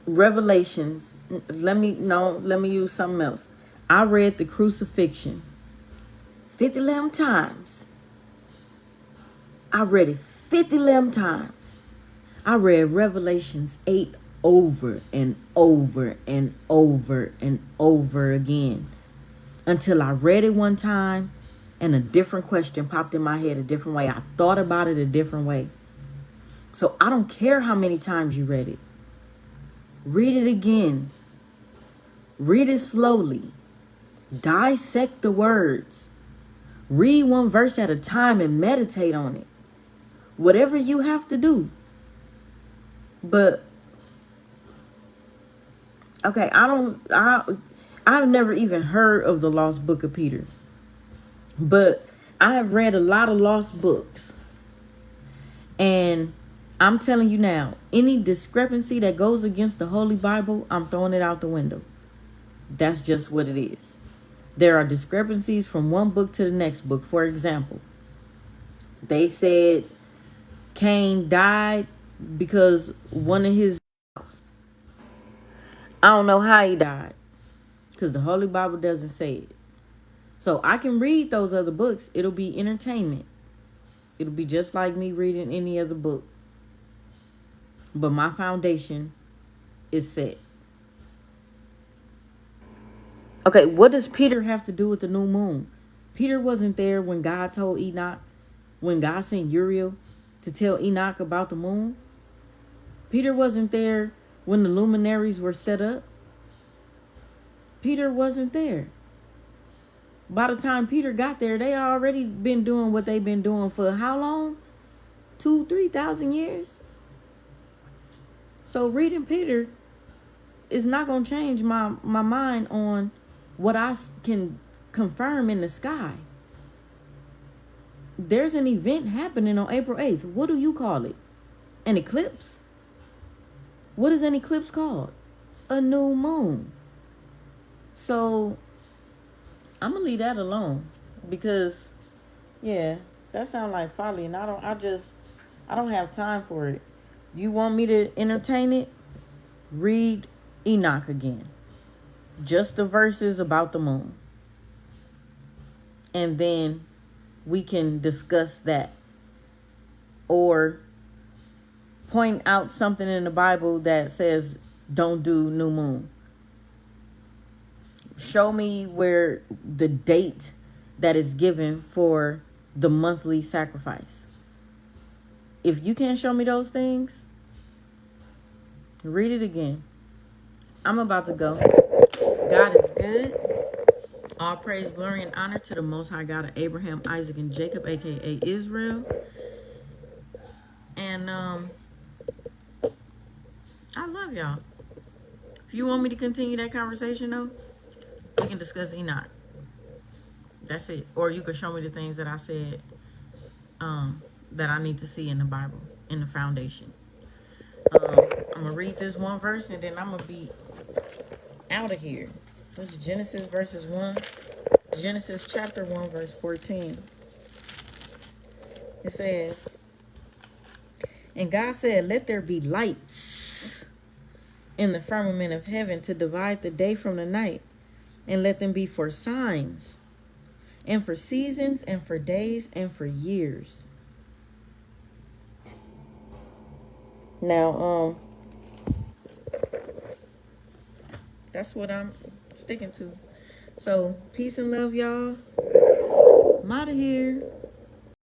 Revelations. Let me use something else. I read the crucifixion 50 times. I read it 50 times. I read Revelations 8 over and over and over and over again until I read it one time and a different question popped in my head a different way. I thought about it a different way. So I don't care how many times you read it. Read it again. Read it slowly. Dissect the words. Read one verse at a time and meditate on it. Whatever you have to do. But okay, I've never even heard of the Lost Book of Peter. But I have read a lot of lost books. And I'm telling you now, any discrepancy that goes against the Holy Bible, I'm throwing it out the window. That's just what it is. There are discrepancies from one book to the next book. For example, they said Cain died because one of his... I don't know how he died, because the Holy Bible doesn't say it. So I can read those other books. It'll be entertainment. It'll be just like me reading any other book. But my foundation is set. Okay, what does Peter have to do with the new moon? Peter wasn't there when God told Enoch, when God sent Uriel to tell Enoch about the moon. Peter wasn't there when the luminaries were set up. Peter wasn't there. By the time Peter got there, they already been doing what they've been doing for how long? 2,000-3,000 years. So reading Peter is not going to change my mind on what I can confirm in the sky. There's an event happening on April 8th. What do you call it? An eclipse? What is an eclipse called? A new moon. So I'm going to leave that alone because, yeah, that sounds like folly, and I don't have time for it. You want me to entertain it? Read Enoch again. Just the verses about the moon. And then we can discuss that. Or point out something in the Bible that says don't do new moon. Show me where the date that is given for the monthly sacrifice. If you can't show me those things, read it again. I'm about to go. God is good. All praise, glory, and honor to the Most High God of Abraham, Isaac, and Jacob, a.k.a. Israel. And I love y'all. you want me to continue that conversation though, we can discuss Enoch. That's it. Or you could show me the things that I said that I need to see in the Bible, in the foundation. I'm gonna read this one verse and then I'm gonna be out of here. This is Genesis verses 1. Genesis chapter 1 verse 14. It says, and God said, let there be lights in the firmament of heaven to divide the day from the night, and let them be for signs, and for seasons, and for days, and for years. Now, that's what I'm sticking to. So, peace and love, y'all. I'm out of here.